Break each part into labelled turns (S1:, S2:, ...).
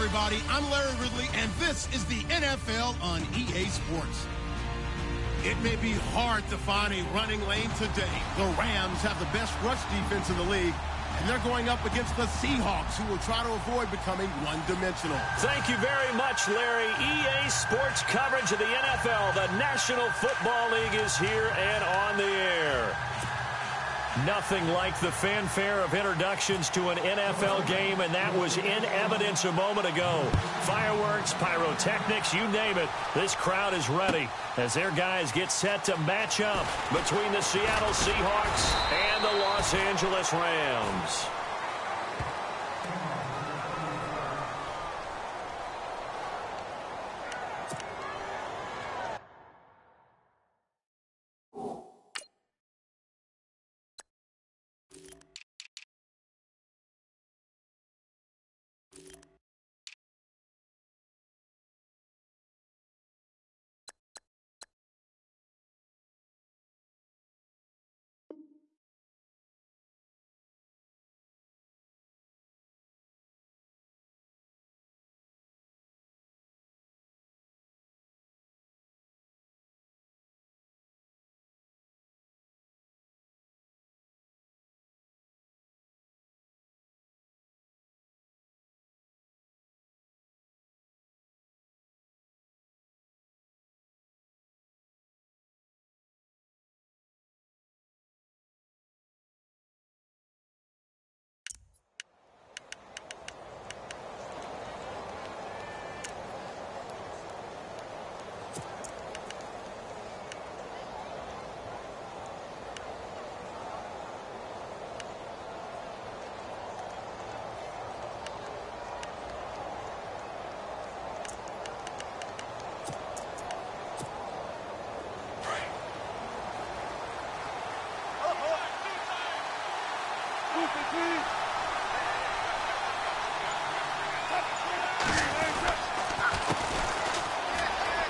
S1: everybody. I'm Larry Ridley, and this is the NFL on EA Sports. It may be hard to find a running lane today. The Rams have the best rush defense in the league, and they're going up against the Seahawks, who will try to avoid becoming one-dimensional.
S2: Thank you very much, Larry. EA Sports coverage of the NFL. The National Football League is here and on the air. Nothing like the fanfare of introductions to an NFL game, and that was in evidence a moment ago. Fireworks, pyrotechnics, you name it. This crowd is ready as their guys get set to match up between the Seattle Seahawks and the Los Angeles Rams.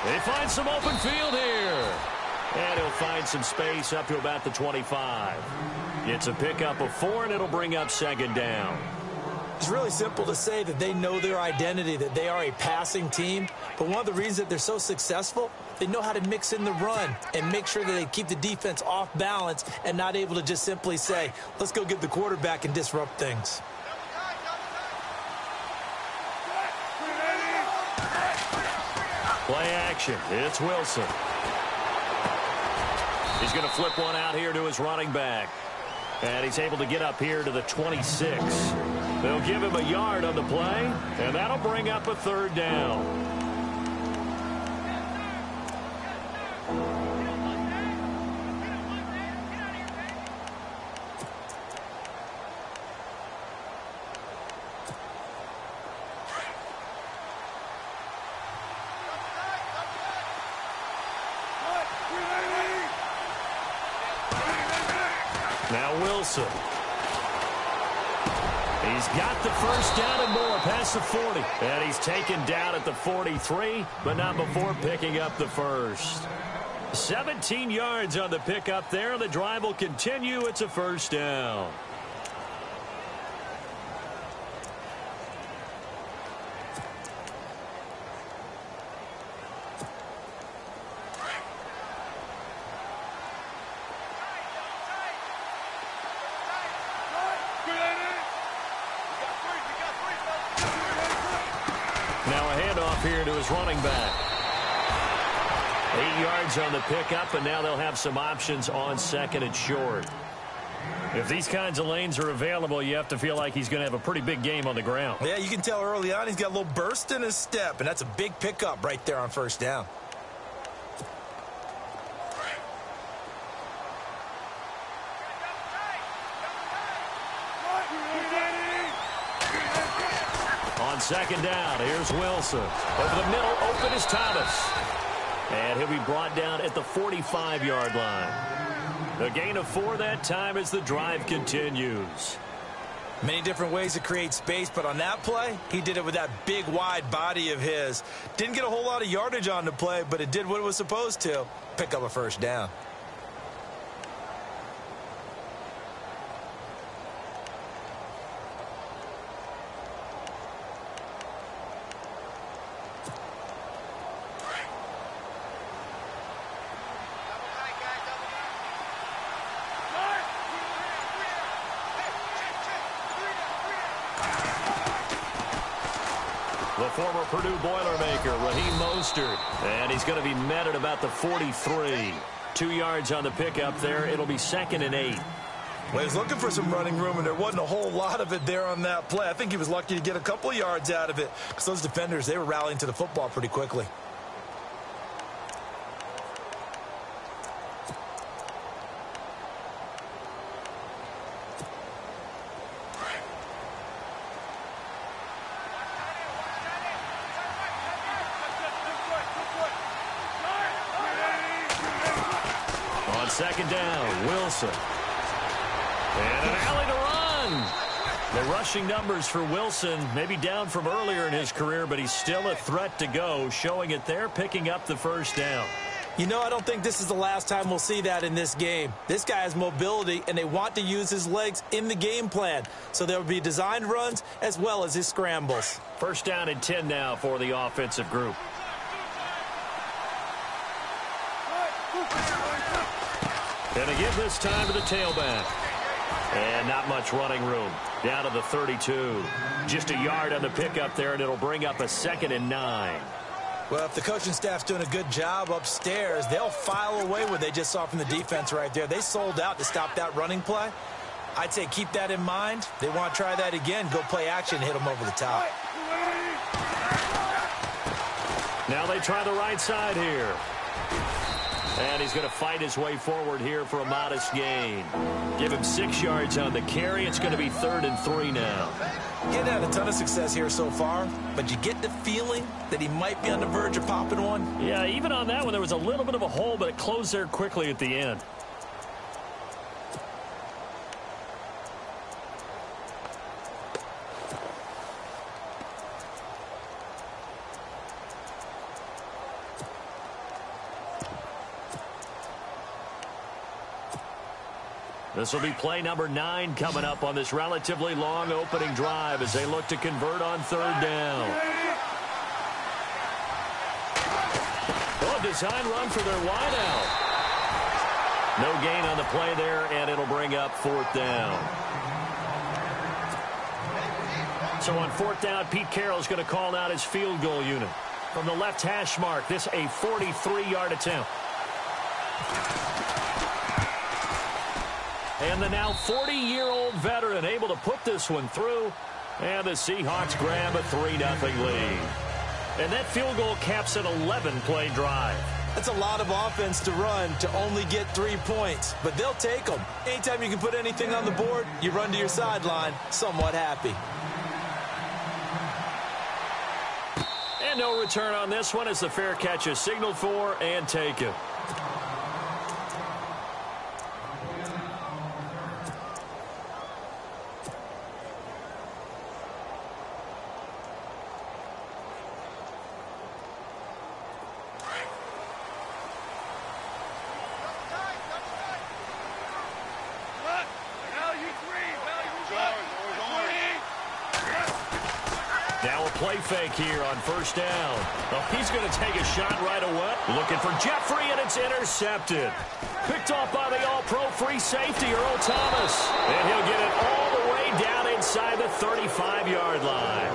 S2: They find some open field here. And he'll find some space up to about the 25. It's a pickup of 4, and it'll bring up second down.
S3: It's really simple to say that they know their identity, that they are a passing team. But one of the reasons that they're so successful, they know how to mix in the run and make sure that they keep the defense off balance and not able to just simply say, let's go get the quarterback and disrupt things.
S2: Play action. It's Wilson. He's going to flip one out here to his running back. And he's able to get up here to the 26. They'll give him a yard on the play, and that'll bring up a third down. Now Wilson. He's got the first down and more past the 40. And he's taken down at the 43, but not before picking up the first. 17 yards on the pickup there. The drive will continue. It's a first down. Here to his running back. 8 yards on the pickup, and now they'll have some options on second and short. If these kinds of lanes are available, you have to feel like he's going to have a pretty big game on the ground.
S3: Yeah, you can tell early on he's got a little burst in his step, and that's a big pickup right there on first down.
S2: On second down, here's Wilson. Over the middle, open is Thomas. And he'll be brought down at the 45-yard line. A gain of 4 that time as the drive continues.
S3: Many different ways to create space, but on that play, he did it with that big, wide body of his. Didn't get a whole lot of yardage on the play, but it did what it was supposed to. Pick up a first down.
S2: The former Purdue Boilermaker, Raheem Mostert. And he's going to be met at about the 43. 2 yards on the pickup there. It'll be 2nd and 8.
S3: Well, he was looking for some running room, and there wasn't a whole lot of it there on that play. I think he was lucky to get a couple of yards out of it because those defenders, they were rallying to the football pretty quickly.
S2: On 2nd down, Wilson. And an alley to run. The rushing numbers for Wilson maybe down from earlier in his career, but he's still a threat to go, showing it there, picking up the 1st down.
S3: You know, I don't think this is the last time we'll see that in this game. This guy has mobility, and they want to use his legs in the game plan. So there will be designed runs as well as his scrambles.
S2: 1st down and 10 now for the offensive group. And again this time to the tailback. And not much running room. Down to the 32. Just a yard on the pickup there, and it'll bring up a 2nd and 9.
S3: Well, if the coaching staff's doing a good job upstairs, they'll file away what they just saw from the defense right there. They sold out to stop that running play. I'd say keep that in mind. They want to try that again, go play action, hit them over the top.
S2: Now they try the right side here. And he's going to fight his way forward here for a modest gain. Give him 6 yards on the carry. It's going to be 3rd and 3 now.
S3: He hasn't had a ton of success here so far, but you get the feeling that he might be on the verge of popping one.
S2: Yeah, even on that one, there was a little bit of a hole, but it closed there quickly at the end. This will be play number 9 coming up on this relatively long opening drive as they look to convert on 3rd down. Oh, design run for their wideout. No gain on the play there, and it'll bring up 4th down. So on 4th down, Pete Carroll's going to call out his field goal unit. From the left hash mark, this a 43-yard attempt. And the now 40-year-old veteran able to put this one through. And the Seahawks grab a 3-0 lead. And that field goal caps an 11-play drive.
S3: That's a lot of offense to run to only get 3 points. But they'll take them. Anytime you can put anything on the board, you run to your sideline somewhat happy.
S2: And no return on this one as the fair catch is signaled for and taken. Now a play fake here on 1st down. Oh, he's going to take a shot right away. Looking for Jeffrey, and it's intercepted. Picked off by the all-pro free safety, Earl Thomas. And he'll get it all the way down inside the 35-yard line.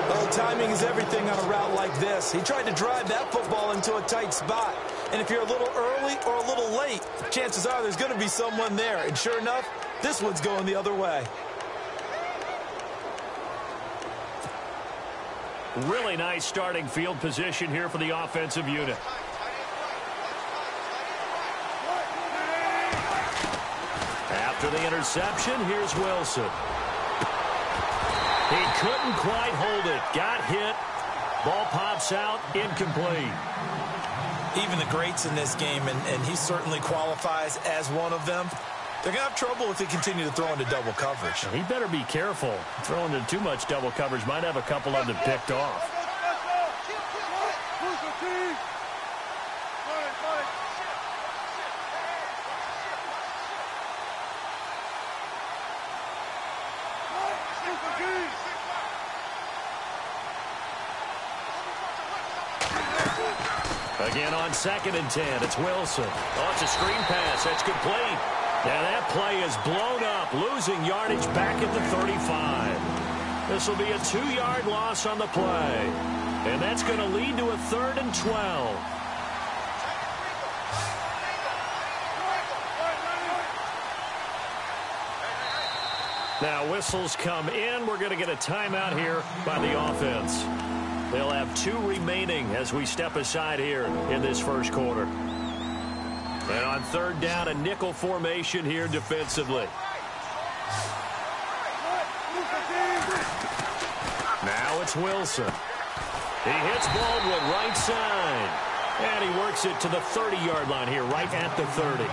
S3: Well, timing is everything on a route like this. He tried to drive that football into a tight spot. And if you're a little early or a little late, chances are there's going to be someone there. And sure enough, this one's going the other way.
S2: Really nice starting field position here for the offensive unit. After the interception, here's Wilson. He couldn't quite hold it. Got hit. Ball pops out. Incomplete.
S3: Even the greats in this game, and he certainly qualifies as one of them, they're going to have trouble if they continue to throw into double coverage.
S2: He better be careful. Throwing into too much double coverage might have a couple of them picked off. Again on 2nd and 10, it's Wilson. Oh, it's a screen pass. That's complete. Now that play is blown up, losing yardage back at the 35. This will be a 2-yard loss on the play. And that's going to lead to a 3rd and 12. Now whistles come in. We're going to get a timeout here by the offense. They'll have 2 remaining as we step aside here in this first quarter. And on 3rd down, a nickel formation here defensively. Now it's Wilson. He hits Baldwin right side. And he works it to the 30-yard line here, right at the 30.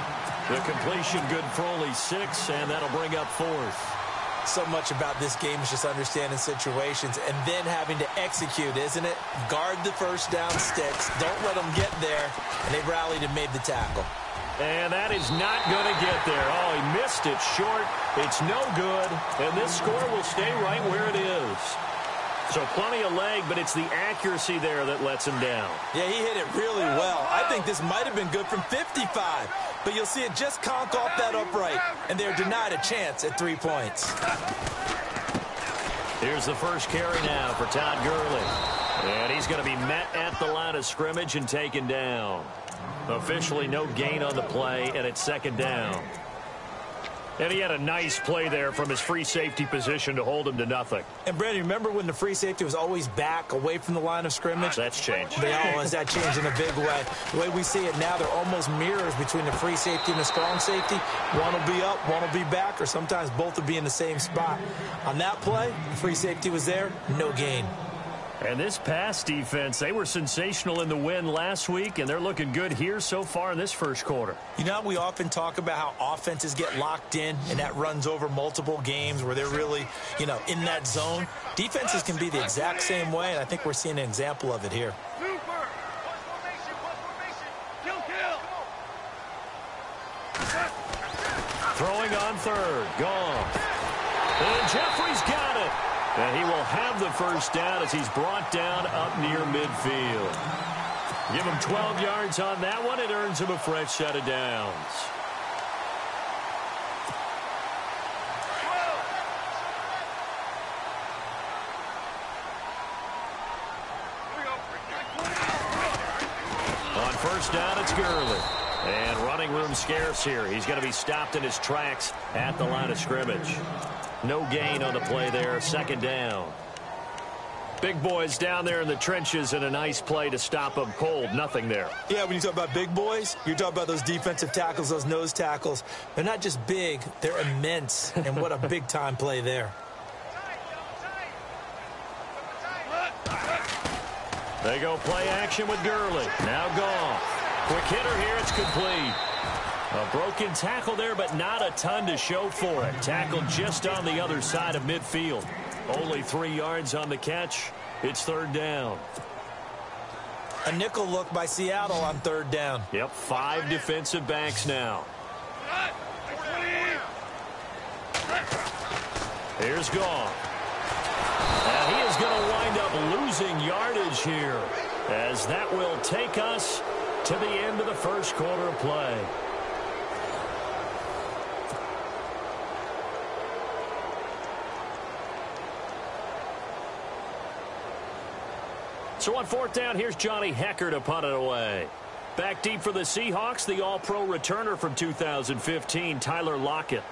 S2: The completion good for only 6, and that'll bring up 4th.
S3: So much about this game is just understanding situations and then having to execute, isn't it? Guard the first down sticks. Don't let them get there. And they rallied and made the tackle.
S2: And that is not going to get there. Oh, he missed it short. It's no good. And this score will stay right where it is. So plenty of leg, but it's the accuracy there that lets him down.
S3: Yeah, he hit it really well. I think this might have been good from 55. But you'll see it just conk off that upright. And they're denied a chance at 3 points.
S2: Here's the first carry now for Todd Gurley. And he's going to be met at the line of scrimmage and taken down. Officially no gain on the play, and it's 2nd down. And he had a nice play there from his free safety position to hold him to nothing.
S3: And, Brandon, remember when the free safety was always back away from the line of scrimmage?
S2: That's changed.
S3: That changed in a big way. The way we see it now, they're almost mirrors between the free safety and the strong safety. One will be up, one will be back, or sometimes both will be in the same spot. On that play, the free safety was there, no gain.
S2: And this pass defense, they were sensational in the win last week, and they're looking good here so far in this first quarter.
S3: You know, we often talk about how offenses get locked in, and that runs over multiple games where they're really, in that zone. Defenses can be the exact same way, and I think we're seeing an example of it here.
S2: Throwing on 3rd, Goff. And Jeffrey's got it. And he will have the first down as he's brought down up near midfield. Give him 12 yards on that one. It earns him a fresh set of downs. On 1st down, it's Gurley. And running room scarce here. He's going to be stopped in his tracks at the line of scrimmage. No gain on the play there. 2nd down. Big boys down there in the trenches, and a nice play to stop them cold. Nothing there.
S3: Yeah, when you talk about big boys, you're talking about those defensive tackles, those nose tackles. They're not just big, they're immense. And what a big-time play there.
S2: They go play action with Gurley. Now Goff. Quick hitter here. It's complete. A broken tackle there, but not a ton to show for it. Tackled just on the other side of midfield. Only 3 yards on the catch. It's 3rd down.
S3: A nickel look by Seattle on 3rd down.
S2: Yep, 5 defensive backs now. Here's Goff. And he is going to wind up losing yardage here, as that will take us to the end of the first quarter of play. So on 4th down, here's Johnny Hecker to punt it away. Back deep for the Seahawks, the All-Pro returner from 2015, Tyler Lockett.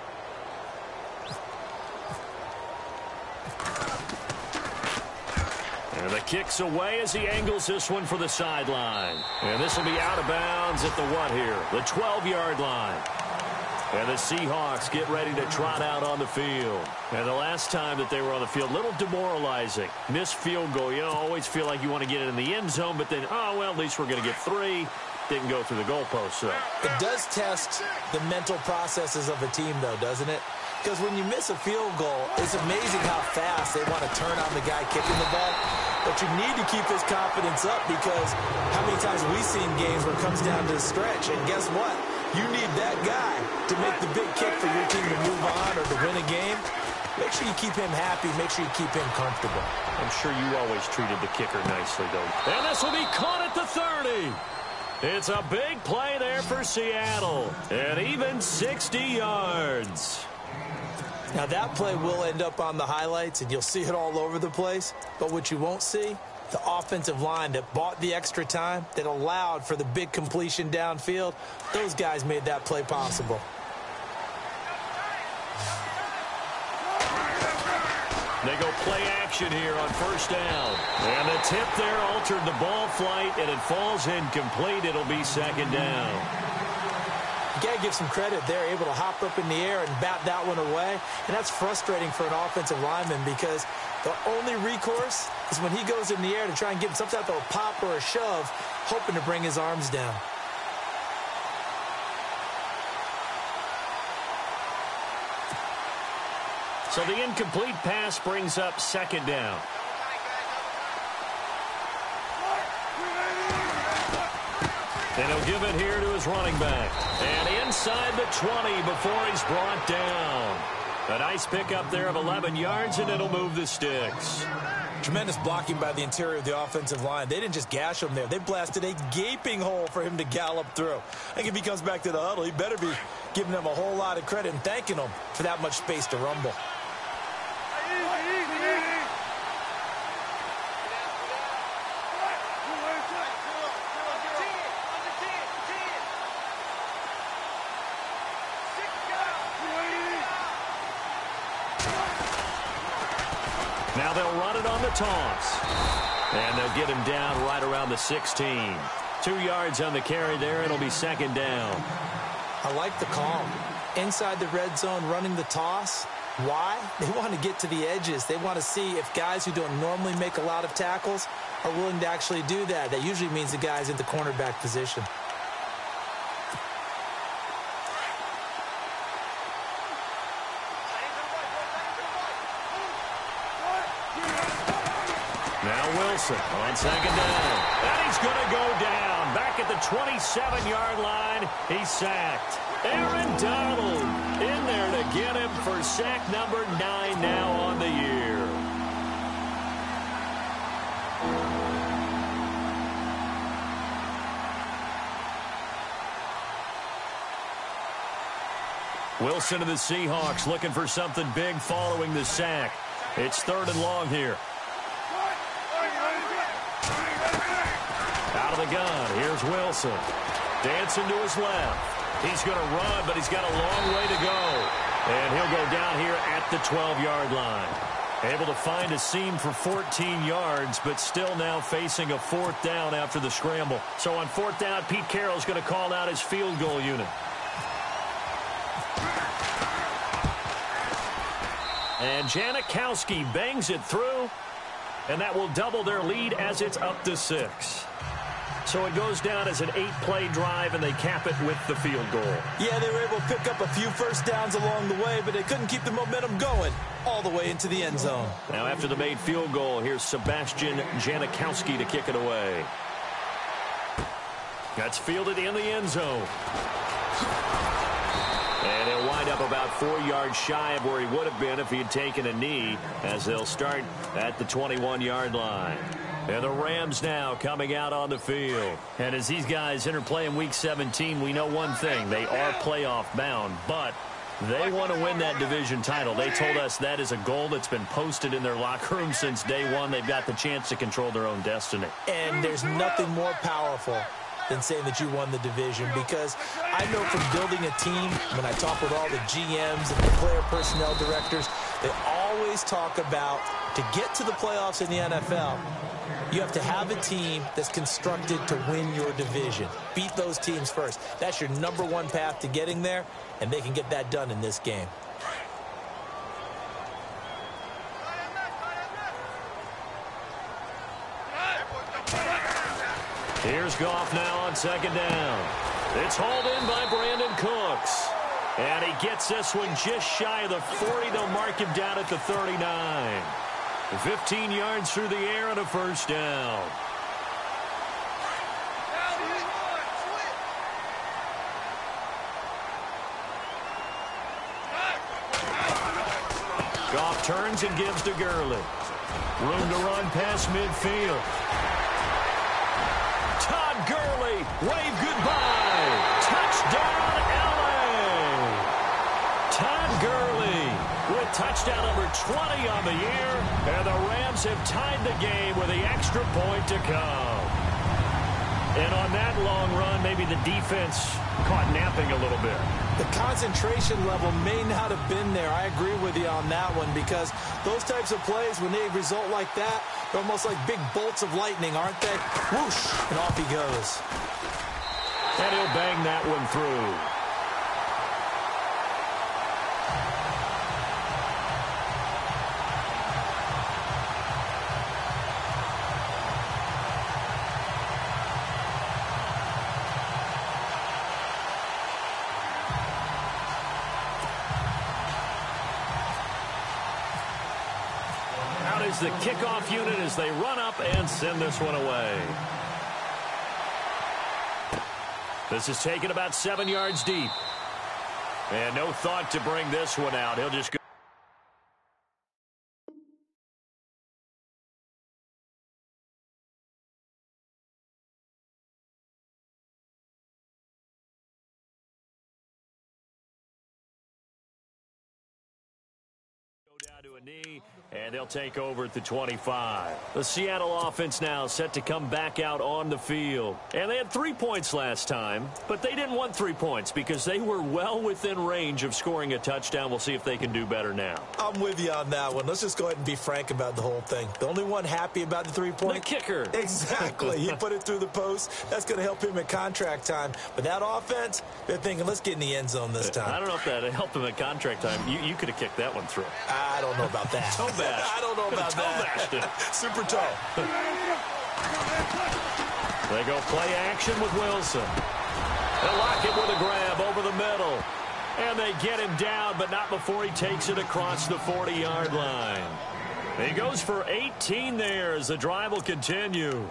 S2: And the kick's away as he angles this one for the sideline. And this will be out of bounds at the what here? The 12-yard line. And the Seahawks get ready to trot out on the field. And the last time that they were on the field, a little demoralizing. Missed field goal. You always feel like you want to get it in the end zone, but then, oh, well, at least we're going to get 3. Didn't go through the goalpost, though.
S3: It does test the mental processes of a team, though, doesn't it? Because when you miss a field goal, it's amazing how fast they want to turn on the guy kicking the ball. But you need to keep his confidence up, because how many times have we seen games where it comes down to the stretch, and guess what? You need that guy to make the big kick for your team to move on or to win a game. Make sure you keep him happy. Make sure you keep him comfortable.
S2: I'm sure you always treated the kicker nicely, though. And this will be caught at the 30. It's a big play there for Seattle. And even 60 yards.
S3: Now, that play will end up on the highlights, and you'll see it all over the place. But what you won't see, the offensive line that bought the extra time, that allowed for the big completion downfield, those guys made that play possible.
S2: They go play action here on first down. And the tip there altered the ball flight, and it falls incomplete. It'll be second down.
S3: You got to give some credit. They're able to hop up in the air and bat that one away. And that's frustrating for an offensive lineman because the only recourse is when he goes in the air to try and give him some type of a pop or a shove, hoping to bring his arms down.
S2: So the incomplete pass brings up second down. And he'll give it here to his running back. And inside the 20 before he's brought down. A nice pickup there of 11 yards, and it'll move the sticks.
S3: Tremendous blocking by the interior of the offensive line. They didn't just gash him there. They blasted a gaping hole for him to gallop through. I think if he comes back to the huddle, he better be giving them a whole lot of credit and thanking them for that much space to rumble.
S2: Now they'll run it on the toss. And they'll get him down right around the 16. 2 yards on the carry there. It'll be second down.
S3: I like the call. Inside the red zone running the toss. Why? They want to get to the edges. They want to see if guys who don't normally make a lot of tackles are willing to actually do that. That usually means the guy's in the cornerback position.
S2: Wilson on second down. And he's going to go down. Back at the 27-yard line. He's sacked. Aaron Donald in there to get him for sack number 9 now on the year. Wilson of the Seahawks looking for something big following the sack. It's 3rd and long here. Out of the gun, here's Wilson. Dancing to his left. He's going to run, but he's got a long way to go. And he'll go down here at the 12-yard line. Able to find a seam for 14 yards, but still now facing a 4th down after the scramble. So on 4th down, Pete Carroll's going to call out his field goal unit. And Janikowski bangs it through, and that will double their lead as it's up to 6. So it goes down as an 8-play drive, and they cap it with the field goal. Yeah, they were able to pick up a few first downs along the way, but they couldn't keep the momentum going all the way into the end zone. Now after the made field goal, here's Sebastian Janikowski to kick it away. That's fielded in the end zone. And he'll wind up about 4 yards shy of where he would have been if he had taken a knee, as they'll start at the 21-yard line. And the Rams now coming out on the field. And as these guys interplay in Week 17, we know one thing. They are playoff bound, but they want to win that division title. They told us that is a goal that's been posted in their locker room since day one. They've got the chance to control their own destiny. And there's nothing more powerful than saying that you won the division, because I know from building a team, when I talk with all the GMs and the player personnel directors, they always talk about, to get to the playoffs in the NFL, you have to have a team that's constructed to win your division. Beat those teams first. That's your #1 path to getting there, and they can get that done in this game. Here's Goff now on second down. It's hauled in by Brandon Cooks. And he gets this one just shy of the 40. They'll mark him down at the 39. 15 yards through the air and a first down. Goff turns and gives to Gurley. Room to run past midfield. Todd Gurley, wave goodbye. Touchdown, LA. Todd Gurley with touchdown number 20 on the year, and the Rams have tied the game with the extra point to come. And on that long run, maybe the defense caught napping a little bit.
S3: The concentration level may not have been there. I agree with you on that one, because those types of plays, when they result like that, they're almost like big bolts of lightning, aren't they? Whoosh, and off he goes.
S2: And he'll bang that one through. The kickoff unit as they run up and send this one away. This is taken about 7 yards deep. And no thought to bring this one out. He'll just go. Down to a knee, and they'll take over at the 25. The Seattle offense now set to come back out on the field. And they had 3 points last time, but they didn't want 3 points because they were well within range of scoring a touchdown. We'll see if they can do better now.
S3: I'm with you on that one. Let's just go ahead and be frank about the whole thing. The only one happy about the 3-point?
S2: The kicker.
S3: Exactly. He put it through the post. That's going to help him at contract time. But that offense, they're thinking, let's get in the end zone this time.
S2: I don't know if that helped him at contract time. You could have kicked that one through.
S3: I don't know about that.
S2: Toe bash.
S3: I don't know about that. Super toe.
S2: They go play action with Wilson. They'll lock it with a grab over the middle. And they get him down, but not before he takes it across the 40-yard line. He goes for 18 there as the drive will continue.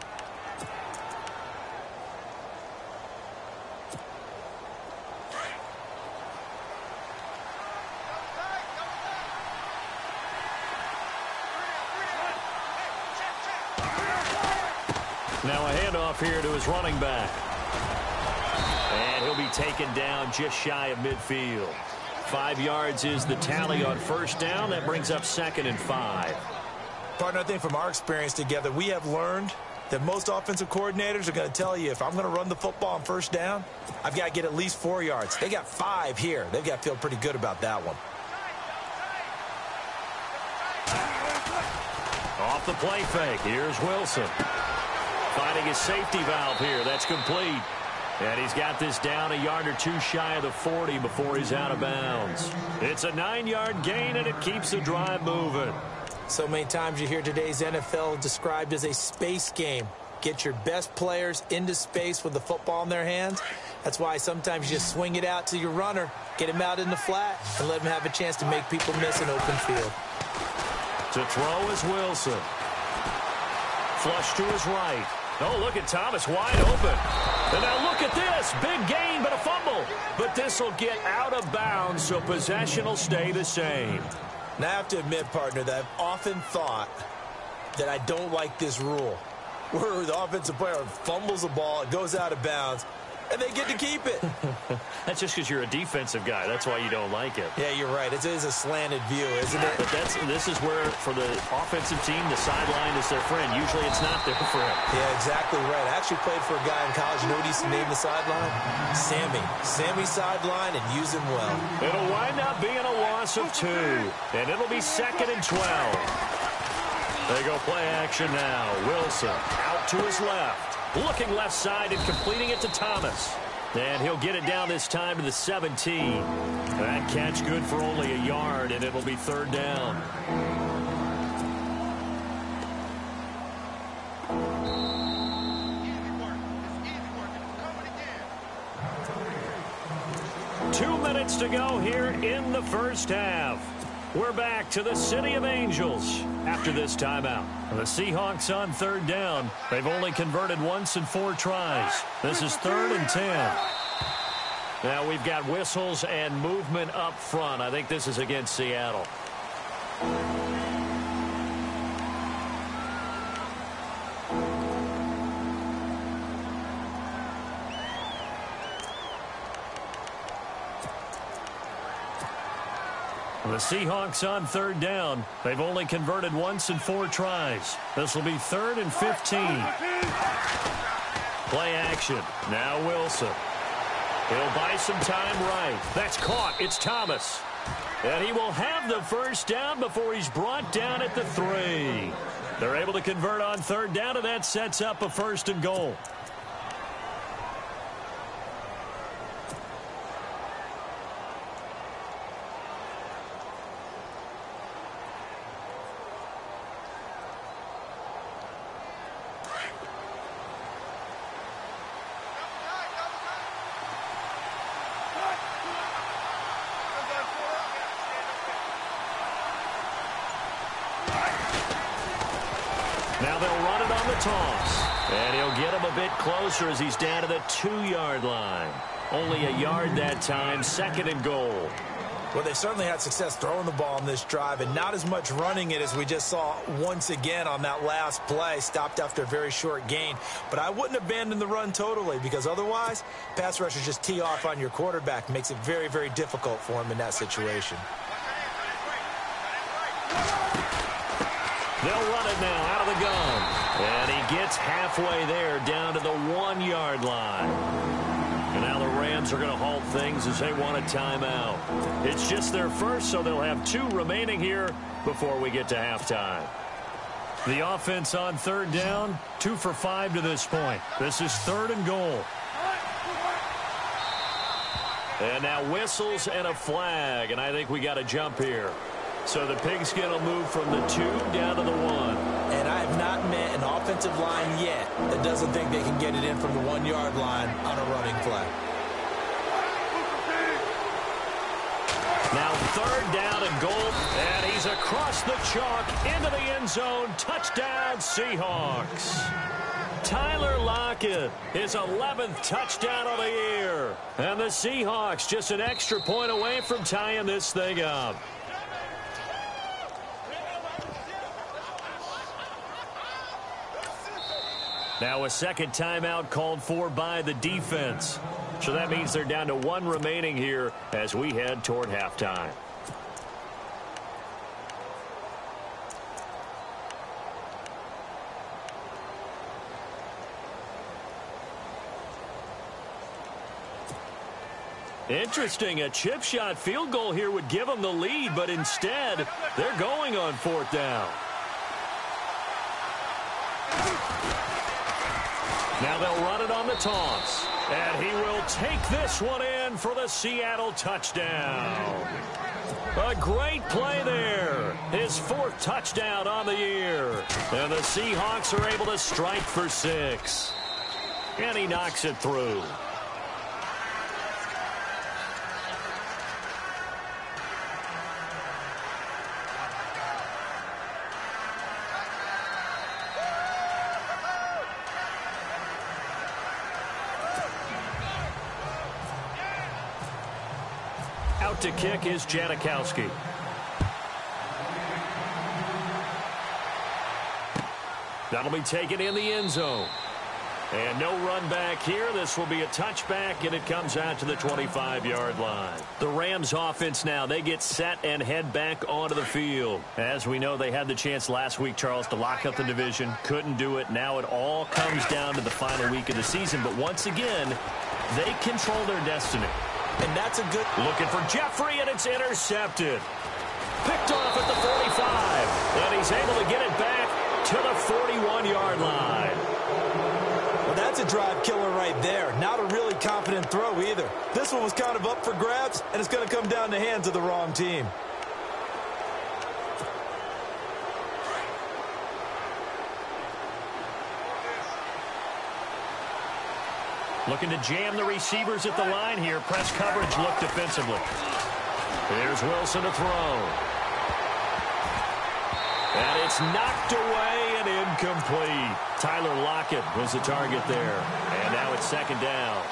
S2: Now a handoff here to his running back. And he'll be taken down just shy of midfield. 5 yards is the tally on first down. That brings up 2nd and 5.
S3: Partner, I think from our experience together, we have learned that most offensive coordinators are going to tell you, if I'm going to run the football on first down, I've got to get at least 4 yards. They got 5 here. They've got to feel pretty good about that one.
S2: Off the play fake. Here's Wilson. Finding his safety valve here. That's complete. And he's got this down a yard or two shy of the 40 before he's out of bounds. It's a 9-yard gain, and it keeps the drive moving.
S3: So many times you hear today's NFL described as a space game. Get your best players into space with the football in their hands. That's why sometimes you just swing it out to your runner, get him out in the flat, and let him have a chance to make people miss an open field.
S2: To throw is Wilson. Flush to his right. Oh, look at Thomas wide open. And now look at this. Big gain, but a fumble. But this will get out of bounds, so possession will stay the same.
S3: Now, I have to admit, partner, that I've often thought that I don't like this rule, where the offensive player fumbles the ball, it goes out of bounds, and they get to keep it.
S2: That's just because you're a defensive guy. That's why you don't like it.
S3: Yeah, you're right. It is a slanted view, isn't it?
S2: But this is where, for the offensive team, the sideline is their friend. Usually it's not their friend.
S3: Yeah, exactly right. I actually played for a guy in college. You know what he used to name the sideline? Sammy. Sammy's sideline, and use him well.
S2: It'll wind up being a loss of 2. And it'll be 2nd and 12. They go play action now. Wilson out to his left. Looking left side and completing it to Thomas. And he'll get it down this time to the 17. That catch good for only a yard, and it'll be 3rd down. Two minutes to go here in the first half. We're back to the City of Angels after this timeout. The Seahawks on 3rd down. They've only converted once in 4 tries. This is 3rd and 10. Now we've got whistles and movement up front. I think this is against Seattle. The Seahawks on third down. They've only converted once in 4 tries. This will be 3rd and 15. Play action. Now Wilson. He'll buy some time right. That's caught. It's Thomas. And he will have the first down before he's brought down at the 3. They're able to convert on third down, and that sets up a 1st and goal. Now they'll run it on the toss. And he'll get him a bit closer as he's down to the 2-yard line. Only a yard that time, 2nd and goal.
S3: Well, they certainly had success throwing the ball on this drive and not as much running it as we just saw once again on that last play. Stopped after a very short gain. But I wouldn't abandon the run totally because otherwise, pass rushers just tee off on your quarterback. Makes it very, very difficult for him in that situation.
S2: They'll run it now out of the gun. And he gets halfway there down to the 1-yard line. And now the Rams are going to halt things as they want a timeout. It's just their first, so they'll have 2 remaining here before we get to halftime. The offense on third down, 2 for 5 to this point. This is 3rd and goal. And now whistles and a flag, and I think we got a jump here. So the pigskin will move from the 2 down to the 1.
S3: And I have not met an offensive line yet that doesn't think they can get it in from the 1-yard line on a running play.
S2: Now 3rd down and goal, and he's across the chalk into the end zone. Touchdown, Seahawks. Tyler Lockett, his 11th touchdown of the year. And the Seahawks just an extra point away from tying this thing up. Now a second timeout called for by the defense. So that means they're down to 1 remaining here as we head toward halftime. Interesting, a chip shot field goal here would give them the lead, but instead they're going on 4th down. Now they'll run it on the toss. And he will take this one in for the Seattle touchdown. A great play there. His 4th touchdown on the year. And the Seahawks are able to strike for 6. And he knocks it through. To kick is Janikowski. That'll be taken in the end zone. And no run back here. This will be a touchback, and it comes out to the 25-yard line. The Rams offense now, they get set and head back onto the field. As we know, they had the chance last week, Charles, to lock up the division. Couldn't do it. Now it all comes down to the final week of the season. But once again, they control their destiny.
S3: And that's a good...
S2: Looking for Jeffrey, and it's intercepted. Picked off at the 45. And he's able to get it back to the 41-yard line.
S3: Well, that's a drive killer right there. Not a really confident throw either. This one was kind of up for grabs, and it's going to come down the hands of the wrong team.
S2: Looking to jam the receivers at the line here. Press coverage look defensively. Here's Wilson to throw. And it's knocked away and incomplete. Tyler Lockett was the target there. And now it's 2nd down.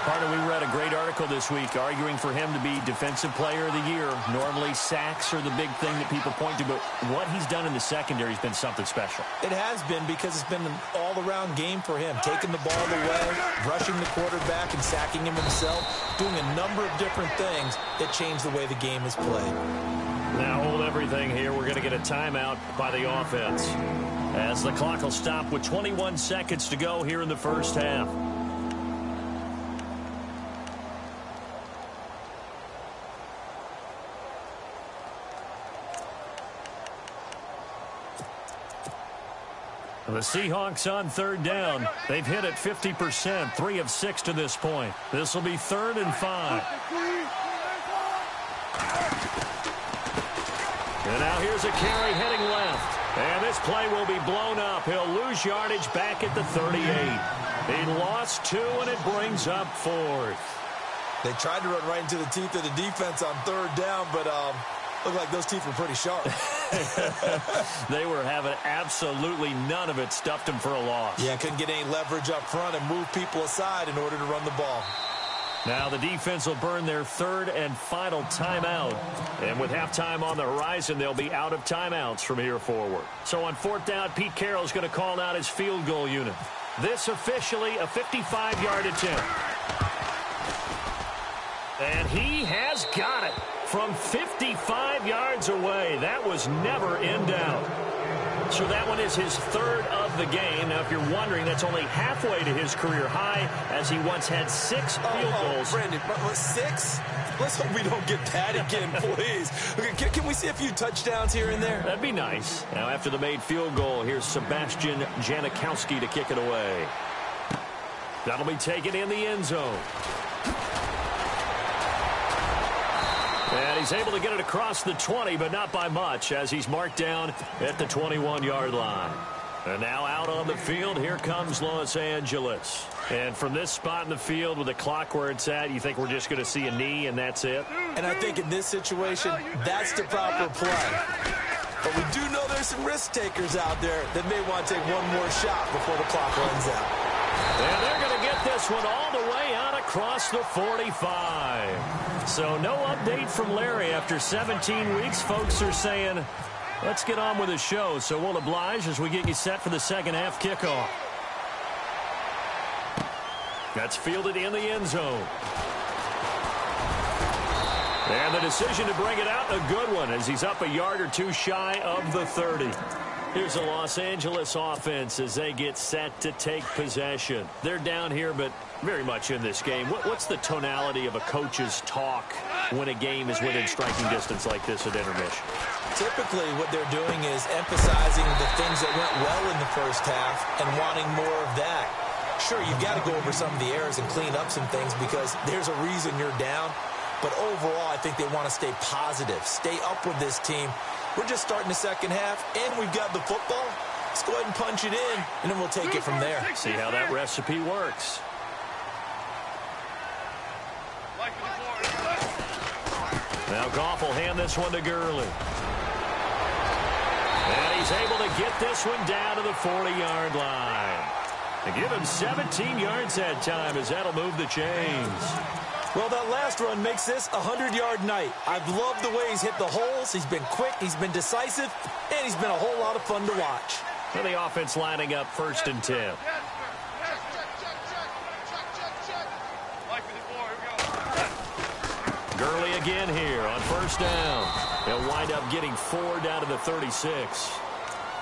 S2: Partner, we read a great article this week arguing for him to be Defensive Player of the Year. Normally, sacks are the big thing that people point to, but what he's done in the secondary has been something special.
S3: It has been because it's been an all-around game for him. Taking the ball away, rushing the quarterback, and sacking him himself, doing a number of different things that change the way the game is played.
S2: Now hold everything here. We're going to get a timeout by the offense, as the clock will stop with 21 seconds to go here in the first half. The Seahawks on third down. They've hit it 50%, 3 of 6 to this point. This will be 3rd and 5. And now here's a carry heading left. And this play will be blown up. He'll lose yardage back at the 38. He lost 2, and it brings up 4th.
S3: They tried to run right into the teeth of the defense on third down, but looked like those teeth were pretty sharp.
S2: They were having absolutely none of it. Stuffed him for a loss.
S3: Yeah, couldn't get any leverage up front and move people aside in order to run the ball.
S2: Now the defense will burn their 3rd and final timeout. And with halftime on the horizon, they'll be out of timeouts from here forward. So on 4th down, Pete Carroll's going to call out his field goal unit. This officially a 55-yard attempt. And he has got it from 55 yards away. That was never in doubt. So that one is his 3rd of the game. Now, if you're wondering, that's only halfway to his career high, as he once had 6 field goals.
S3: Brandon, 6? Let's hope we don't get that again, please. Okay, can we see a few touchdowns here and there?
S2: That'd be nice. Now, after the made field goal, here's Sebastian Janikowski to kick it away. That'll be taken in the end zone. And he's able to get it across the 20, but not by much, as he's marked down at the 21-yard line. And now out on the field, here comes Los Angeles. And from this spot in the field with the clock where it's at, you think we're just going to see a knee and that's it?
S3: And I think in this situation, that's the proper play. But we do know there's some risk takers out there that may want to take one more shot before the clock runs out.
S2: And they're going to get this one all the way out across the 45. So no update from Larry after 17 weeks. Folks are saying, let's get on with the show. So we'll oblige as we get you set for the second half kickoff. That's fielded in the end zone. And the decision to bring it out, a good one, as he's up a yard or 2 shy of the 30. Here's the Los Angeles offense as they get set to take possession. They're down here, but very much in this game. What's the tonality of a coach's talk when a game is within striking distance like this at intermission?
S3: Typically, what they're doing is emphasizing the things that went well in the first half and wanting more of that. Sure, you've got to go over some of the errors and clean up some things because there's a reason you're down. But overall, I think they want to stay positive, stay up with this team. We're just starting the second half, and we've got the football. Let's go ahead and punch it in, and then we'll take it from there.
S2: See how that recipe works. Now Goff will hand this one to Gurley. And he's able to get this one down to the 40-yard line. And give him 17 yards that time, as that'll move the chains.
S3: Well, that last run makes this a 100-yard night. I've loved the way he's hit the holes. He's been quick, he's been decisive, and he's been a whole lot of fun to watch.
S2: And the offense lining up 1st and 10. Gurley again here on 1st down. He'll wind up getting 4 down to the 36.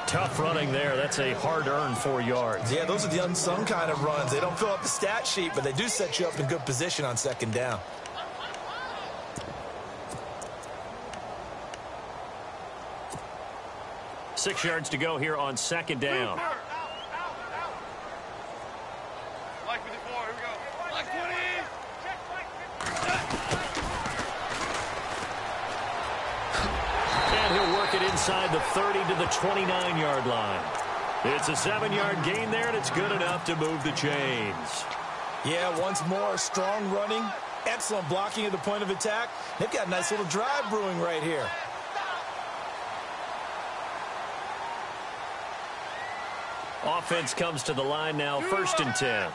S2: Tough running there. That's a hard-earned 4 yards.
S3: Yeah, those are the unsung kind of runs. They don't fill up the stat sheet, but they do set you up in good position on 2nd down.
S2: Six yards to go here on 2nd down. Inside the 30 to the 29-yard line. It's a 7-yard gain there, and it's good enough to move the chains.
S3: Yeah, once more, strong running, excellent blocking at the point of attack. They've got a nice little drive brewing right here.
S2: Offense comes to the line now, 1st and 10.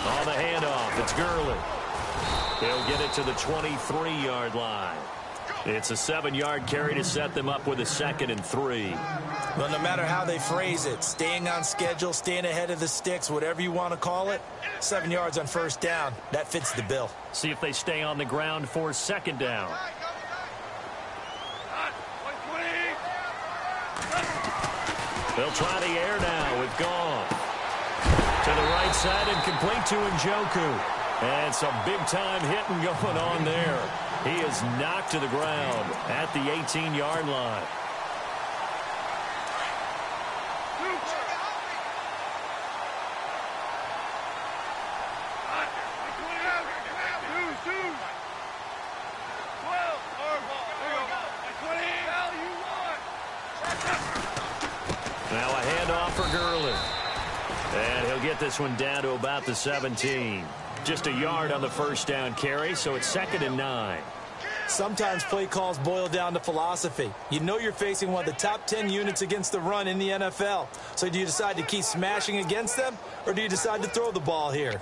S2: On the handoff, it's Gurley. He'll get it to the 23-yard line. It's a 7-yard carry to set them up with a 2nd and 3.
S3: Well, no matter how they phrase it, staying on schedule, staying ahead of the sticks, whatever you want to call it, 7 yards on first down, that fits the bill.
S2: See if they stay on the ground for 2nd down. They'll try the air now with Goff. To the right side and complete to Njoku. And some big-time hitting going on there. He is knocked to the ground at the 18-yard line. Now a handoff for Gurley. And he'll get this one down to about the 17. Just a yard on the first down carry, so it's 2nd and 9.
S3: Sometimes play calls boil down to philosophy. You know you're facing one of the top 10 units against the run in the NFL. So do you decide to keep smashing against them, or do you decide to throw the ball here?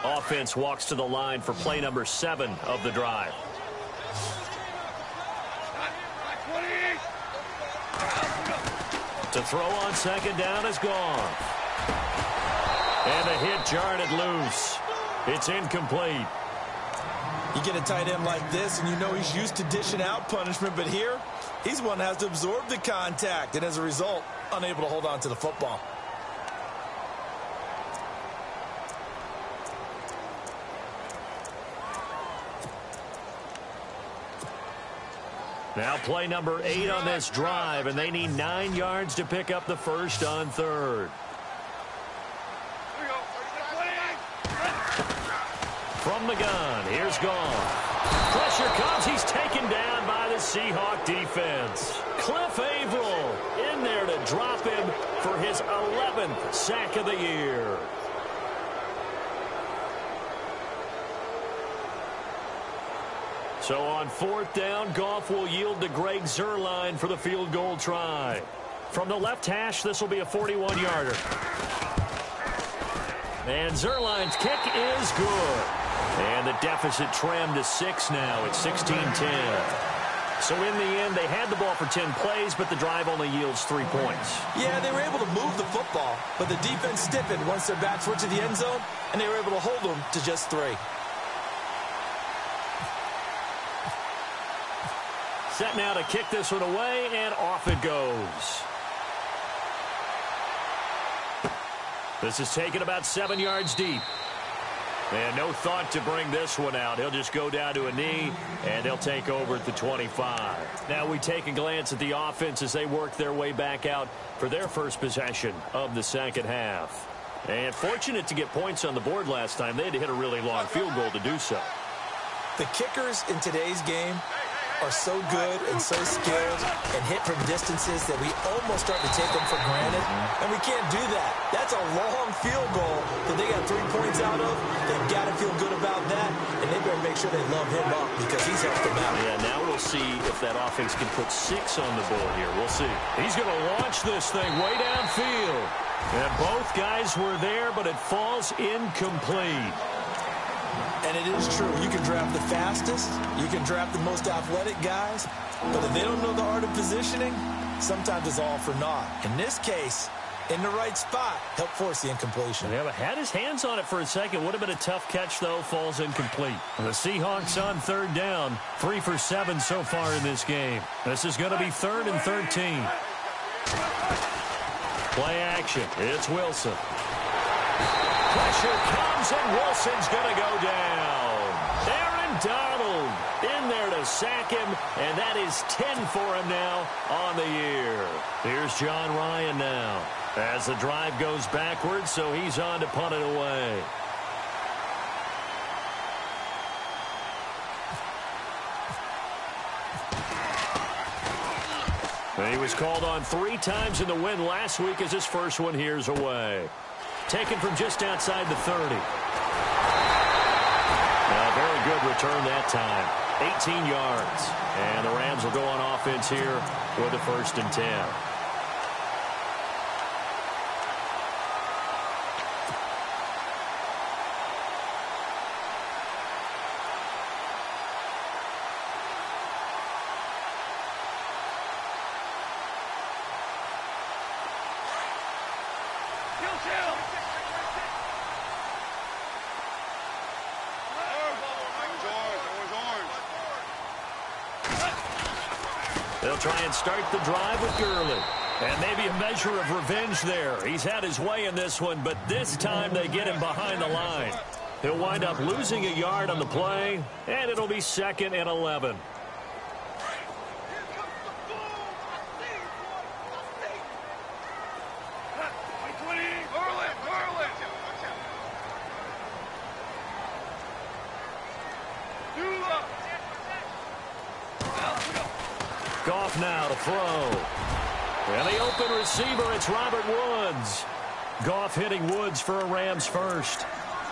S2: Offense walks to the line for play number 7 of the drive. To throw on 2nd down is gone. And the hit jarred it loose. It's incomplete.
S3: You get a tight end like this, and you know he's used to dishing out punishment, but here, he's one that has to absorb the contact, and as a result, unable to hold on to the football.
S2: Now play number 8 on this drive, and they need 9 yards to pick up the first on 3rd. From the gun, here's Goff. Pressure comes. He's taken down by the Seahawk defense. Cliff Averill in there to drop him for his 11th sack of the year. So on 4th down, Goff will yield to Greg Zuerlein for the field goal try. From the left hash, this will be a 41-yarder. And Zuerlein's kick is good. And the deficit trimmed to 6 now. It's 16-10. So in the end, they had the ball for 10 plays, but the drive only yields 3 points.
S3: Yeah, they were able to move the football, but the defense stiffened once their backs were to the end zone, and they were able to hold them to just 3.
S2: Set now to kick this one away, and off it goes. This is taken about 7 yards deep. And no thought to bring this one out. He'll just go down to a knee, and they'll take over at the 25. Now we take a glance at the offense as they work their way back out for their first possession of the second half. And fortunate to get points on the board last time. They had to hit a really long field goal to do so.
S3: The kickers in today's game are so good and so skilled and hit from distances that we almost start to take them for granted, and we can't do that. That's a long field goal that they got 3 points out of. They've got to feel good about that, and they better make sure they love him up because he's helped them out.
S2: Yeah, now we'll see if that offense can put 6 on the board here. We'll see. He's going to launch this thing way downfield. And both guys were there, but it falls incomplete.
S3: And it is true. You can draft the fastest. You can draft the most athletic guys. But if they don't know the art of positioning, sometimes it's all for naught. In this case, in the right spot, help force the incompletion.
S2: Yeah, but had his hands on it for a second. Would have been a tough catch, though. Falls incomplete. The Seahawks on 3rd down. 3 for 7 so far in this game. This is going to be 3rd and 13. Play action. It's Wilson. Pressure comes, and Wilson's going to go down. Aaron Donald in there to sack him, and that is 10 for him now on the year. Here's John Ryan now as the drive goes backwards, so he's on to punt it away. And he was called on 3 times in the win last week as his first one here's away. Taken from just outside the 30. A very good return that time. 18 yards. And the Rams will go on offense here with a 1st and 10. They'll try and start the drive with Gurley. And maybe a measure of revenge there. He's had his way in this one, but this time they get him behind the line. He'll wind up losing a yard on the play, and it'll be 2nd and 11. Goff now to throw. And the open receiver, it's Robert Woods. Goff hitting Woods for a Rams first.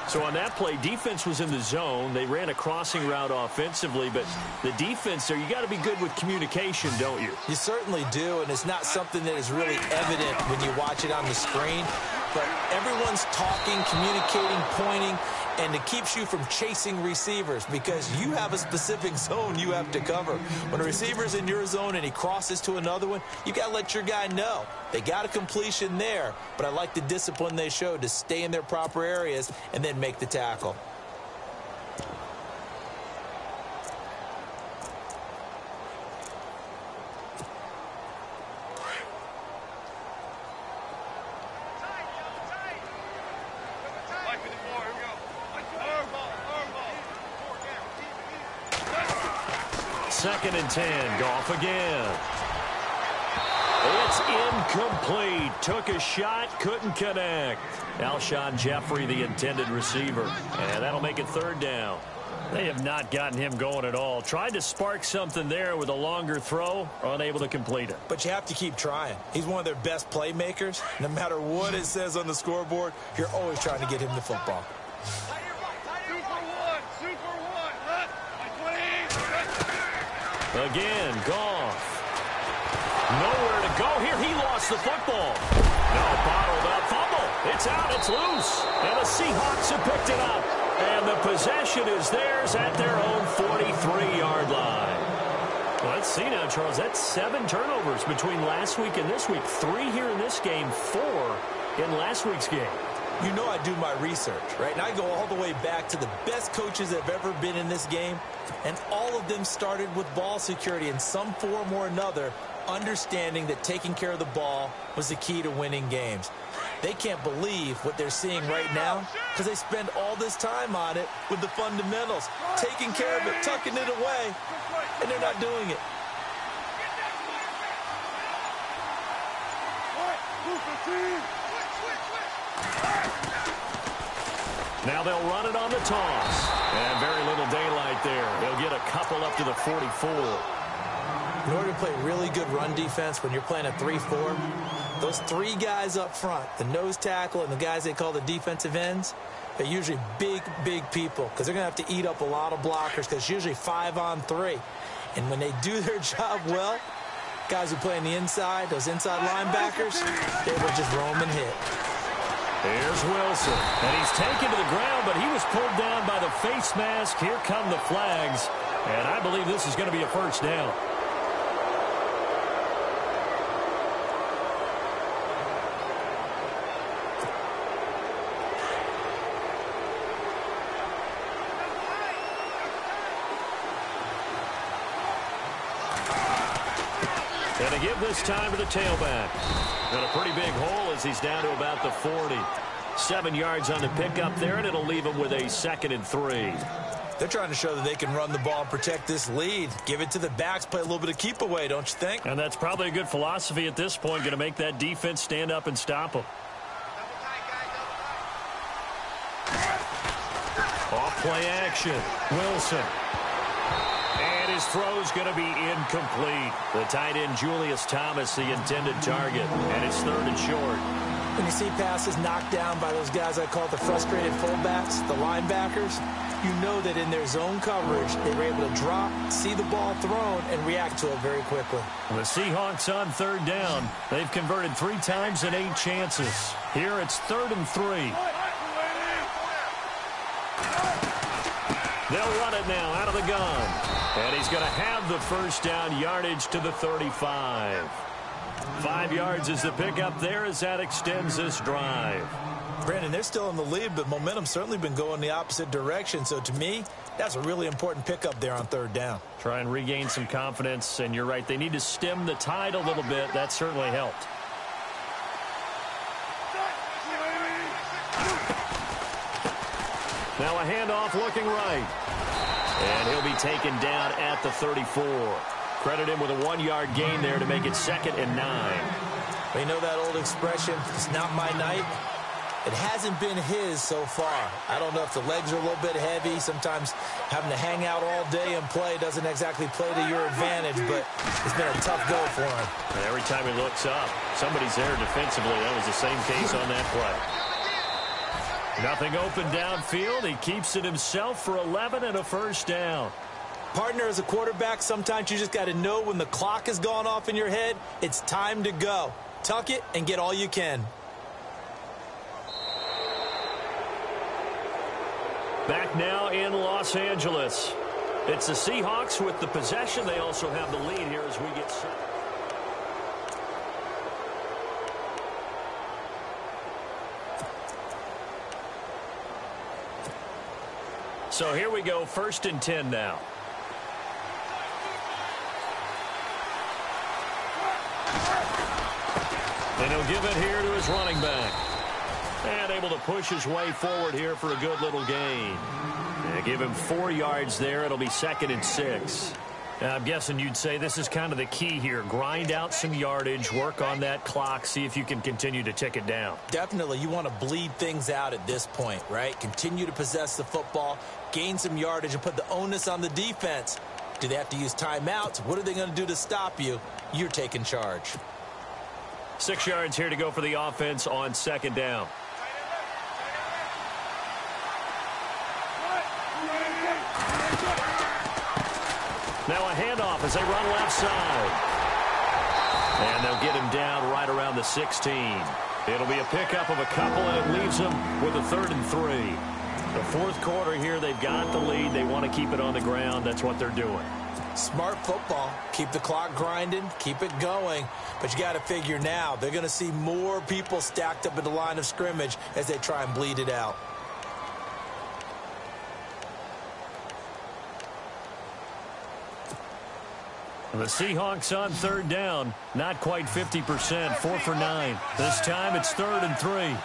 S2: So on that play, defense was in the zone. They ran a crossing route offensively, but the defense there, you got to be good with communication, don't you?
S3: You certainly do, and it's not something that is really evident when you watch it on the screen. But everyone's talking, communicating, pointing, and it keeps you from chasing receivers because you have a specific zone you have to cover. When a receiver's in your zone and he crosses to another one, you got to let your guy know. They got a completion there, but I like the discipline they showed to stay in their proper areas and then make the tackle.
S2: Second and 10. Goff again. It's incomplete. Took a shot, couldn't connect. Alshon Jeffrey, the intended receiver. And that'll make it 3rd down. They have not gotten him going at all. Tried to spark something there with a longer throw, unable to complete it.
S3: But you have to keep trying. He's one of their best playmakers. No matter what it says on the scoreboard, you're always trying to get him the football.
S2: Again, Goff. Nowhere to go here. He lost the football. No, bottled up. Fumble. It's out. It's loose. And the Seahawks have picked it up. And the possession is theirs at their own 43-yard line. Well, let's see now, Charles. That's 7 turnovers between last week and this week. 3 here in this game, 4 in last week's game.
S3: You know I do my research, right? And I go all the way back to the best coaches that have ever been in this game, and all of them started with ball security in some form or another, understanding that taking care of the ball was the key to winning games. They can't believe what they're seeing right now because they spend all this time on it with the fundamentals, taking care of it, tucking it away, and they're not doing it.
S2: Now they'll run it on the toss. And very little daylight there. They'll get a couple up to the 44.
S3: In order to play really good run defense when you're playing a 3-4, those 3 guys up front, the nose tackle and the guys they call the defensive ends, they're usually big, big people because they're going to have to eat up a lot of blockers because it's usually 5-on-3. And when they do their job well, guys who play on the inside, those inside linebackers, they will just roam and hit.
S2: Here's Wilson, and he's taken to the ground, but he was pulled down by the face mask. Here come the flags, and I believe this is going to be a first down. And to give this time to the tailback. Got a pretty big hole as he's down to about the 40. 7 yards on the pickup there, and it'll leave him with a 2nd and 3.
S3: They're trying to show that they can run the ball and protect this lead. Give it to the backs, play a little bit of keep away, don't you think?
S2: And that's probably a good philosophy at this point, going to make that defense stand up and stop them. Off play action. Wilson. And his throw's going to be incomplete. The tight end, Julius Thomas, the intended target. And it's 3rd and short.
S3: When you see passes knocked down by those guys I call the frustrated fullbacks, the linebackers, you know that in their zone coverage, they were able to drop, see the ball thrown, and react to it very quickly.
S2: The Seahawks on 3rd down. They've converted 3 times in 8 chances. Here it's 3rd and 3. They'll run it now out of the gun. And he's going to have the first down, yardage to the 35. 5 yards is the pickup there as that extends this drive.
S3: Brandon, they're still in the lead, but momentum's certainly been going the opposite direction. So to me, that's a really important pickup there on third down.
S2: Try and regain some confidence, and you're right. They need to stem the tide a little bit. That certainly helped. Now a handoff looking right. And he'll be taken down at the 34. Credit him with a 1-yard gain there to make it 2nd and 9.
S3: Well, you know that old expression, it's not my night? It hasn't been his so far. I don't know if the legs are a little bit heavy. Sometimes having to hang out all day and play doesn't exactly play to your advantage, but it's been a tough go for him.
S2: And every time he looks up, somebody's there defensively. That was the same case on that play. Nothing open downfield. He keeps it himself for 11 and a first down.
S3: Partner, as a quarterback, sometimes you just got to know when the clock has gone off in your head, it's time to go. Tuck it and get all you can.
S2: Back now in Los Angeles. It's the Seahawks with the possession. They also have the lead here as we get set. So here we go, 1st and 10 now. And he'll give it here to his running back. And able to push his way forward here for a good little gain. And give him 4 yards there. It'll be 2nd and 6. I'm guessing you'd say this is kind of the key here. Grind out some yardage, work on that clock, see if you can continue to tick it down.
S3: Definitely. You want to bleed things out at this point, right? Continue to possess the football, gain some yardage, and put the onus on the defense. Do they have to use timeouts? What are they going to do to stop you? You're taking charge.
S2: 6 yards here to go for the offense on 2nd down. Now a handoff as they run left side. And they'll get him down right around the 16. It'll be a pickup of a couple, and it leaves them with a 3rd and 3. The 4th quarter here, they've got the lead. They want to keep it on the ground. That's what they're doing.
S3: Smart football. Keep the clock grinding. Keep it going. But you got to figure now, they're going to see more people stacked up at the line of scrimmage as they try and bleed it out.
S2: The Seahawks on 3rd down, not quite 50%, 4 for 9. This time it's 3rd and 3.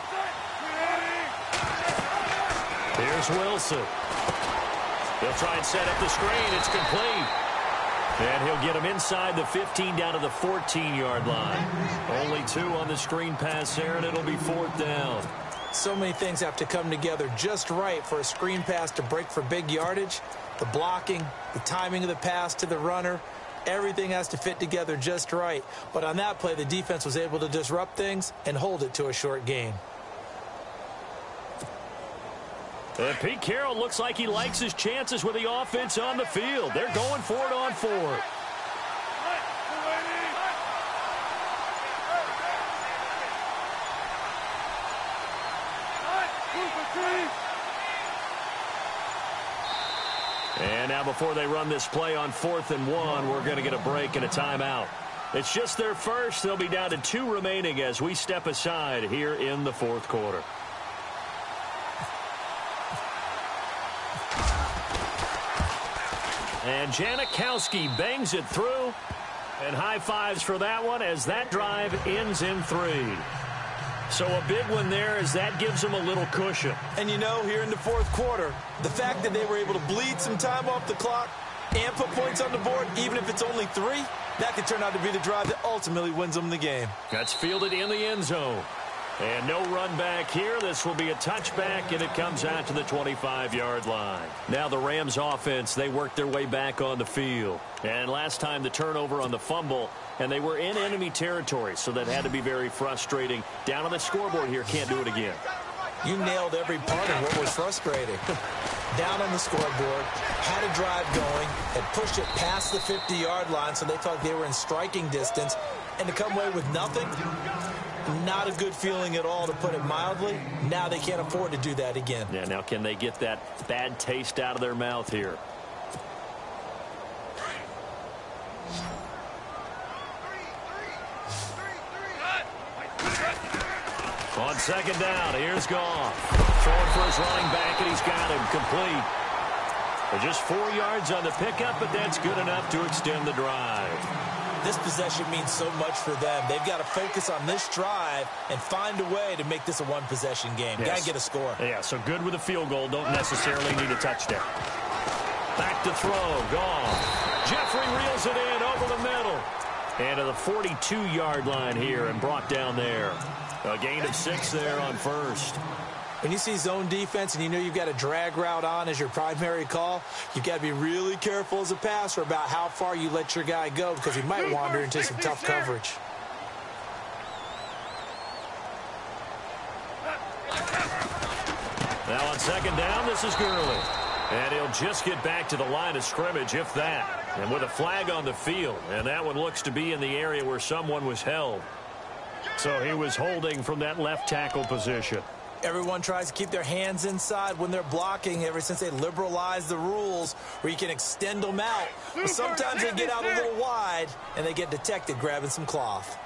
S2: Here's Wilson. He'll try and set up the screen. It's complete. And he'll get him inside the 15 down to the 14-yard line. Only 2 on the screen pass there, and it'll be 4th down.
S3: So many things have to come together just right for a screen pass to break for big yardage. The blocking, the timing of the pass to the runner, everything has to fit together just right. But on that play, the defense was able to disrupt things and hold it to a short gain.
S2: And Pete Carroll looks like he likes his chances with the offense on the field. They're going for it on 4th. And now before they run this play on 4th and 1, we're going to get a break and a timeout. It's just their first. They'll be down to 2 remaining as we step aside here in the 4th quarter. And Janikowski bangs it through. And high fives for that one as that drive ends in 3. So a big one there as that gives them a little cushion.
S3: And you know, here in the 4th quarter, the fact that they were able to bleed some time off the clock and put points on the board, even if it's only 3, that could turn out to be the drive that ultimately wins them the game.
S2: That's fielded in the end zone. And no run back here. This will be a touchback, and it comes out to the 25-yard line. Now the Rams offense, they worked their way back on the field. And last time the turnover on the fumble, and they were in enemy territory, so that had to be very frustrating. Down on the scoreboard here, can't do it again.
S3: You nailed every part of what was frustrating. Down on the scoreboard, had a drive going, had pushed it past the 50-yard line, so they felt they were in striking distance, and to come away with nothing, not a good feeling at all, to put it mildly. Now they can't afford to do that again.
S2: Yeah, now can they get that bad taste out of their mouth here? On second down, here's Goff. Throwing for his running back, and he's got him complete. Just 4 yards on the pickup, but that's good enough to extend the drive.
S3: This possession means so much for them. They've got to focus on this drive and find a way to make this a one-possession game.
S2: Yes.
S3: Got to get a score.
S2: Yeah, so good with a field goal. Don't necessarily need a touchdown. Back to throw. Goff. Jeffrey reels it in over the middle. And to the 42-yard line here and brought down there. A gain of 6 there on first.
S3: When you see zone defense and you know you've got a drag route on as your primary call, you've got to be really careful as a passer about how far you let your guy go because he might wander into some tough coverage.
S2: Now on second down, this is Gurley. And he'll just get back to the line of scrimmage, if that. And with a flag on the field. And that one looks to be in the area where someone was held. So he was holding from that left tackle position.
S3: Everyone tries to keep their hands inside when they're blocking ever since they liberalized the rules where you can extend them out. But sometimes they get out a little wide and they get detected grabbing some cloth.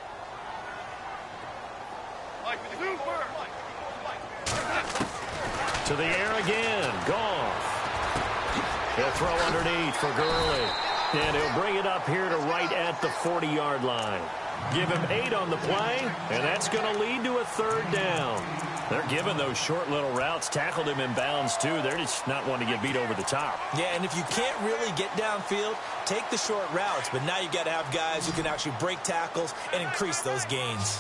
S2: To the air again. Goff. He'll throw underneath for Gurley. And he'll bring it up here to right at the 40-yard line. Give him 8 on the play, and that's going to lead to a third down. They're giving those short little routes. Tackled him in bounds, too. They're just not wanting to get beat over the top.
S3: Yeah, and if you can't really get downfield, take the short routes. But now you've got to have guys who can actually break tackles and increase those gains.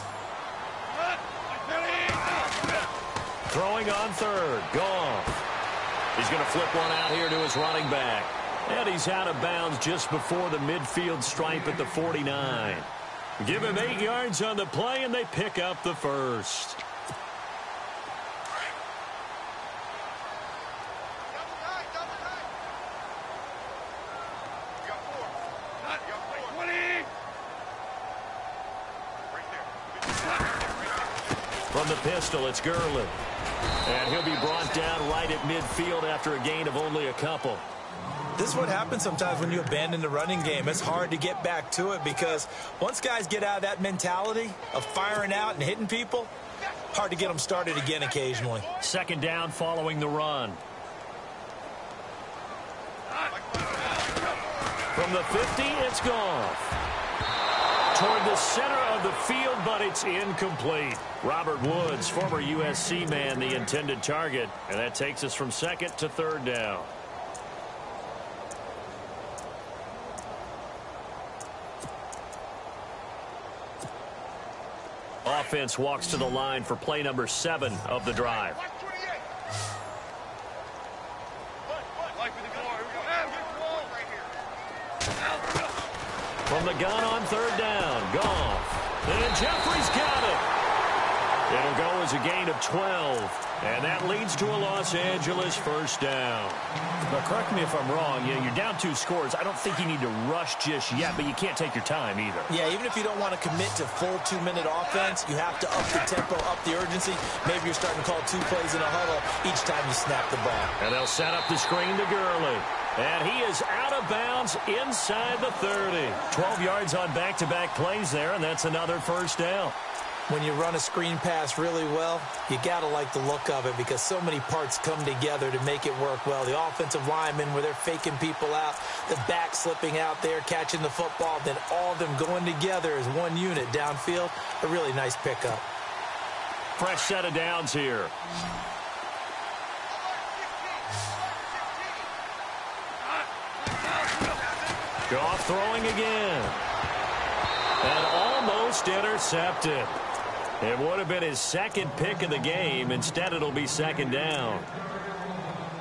S2: Throwing on third. Goff. He's going to flip one out here to his running back. And he's out of bounds just before the midfield stripe at the 49. Give him 8 yards on the play, and they pick up the first. From the pistol, it's Gurley. And he'll be brought down right at midfield after a gain of only a couple.
S3: This is what happens sometimes when you abandon the running game. It's hard to get back to it because once guys get out of that mentality of firing out and hitting people, hard to get them started again occasionally.
S2: Second down following the run. From the 50, it's Goff. Toward the center of the field, but it's incomplete. Robert Woods, former USC man, the intended target. And that takes us from second to third down. Offense walks to the line for play number 7 of the drive. From the gun on third down, Goff. And Jeffrey's got it. It'll go as a gain of 12. And that leads to a Los Angeles first down. But correct me if I'm wrong. You're down 2 scores. I don't think you need to rush just yet, but you can't take your time either.
S3: Yeah, even if you don't want to commit to full 2-minute offense, you have to up the tempo, up the urgency. Maybe you're starting to call 2 plays in a huddle each time you snap the ball.
S2: And they'll set up the screen to Gurley. And he is out of bounds inside the 30. 12 yards on back-to-back plays there, and that's another first down.
S3: When you run a screen pass really well, you got to like the look of it because so many parts come together to make it work well. The offensive linemen, where they're faking people out, the back slipping out there, catching the football, then all of them going together as one unit downfield. A really nice pickup.
S2: Fresh set of downs here. Goff throwing again. And almost intercepted. It would have been his second pick of the game. Instead, it'll be second down.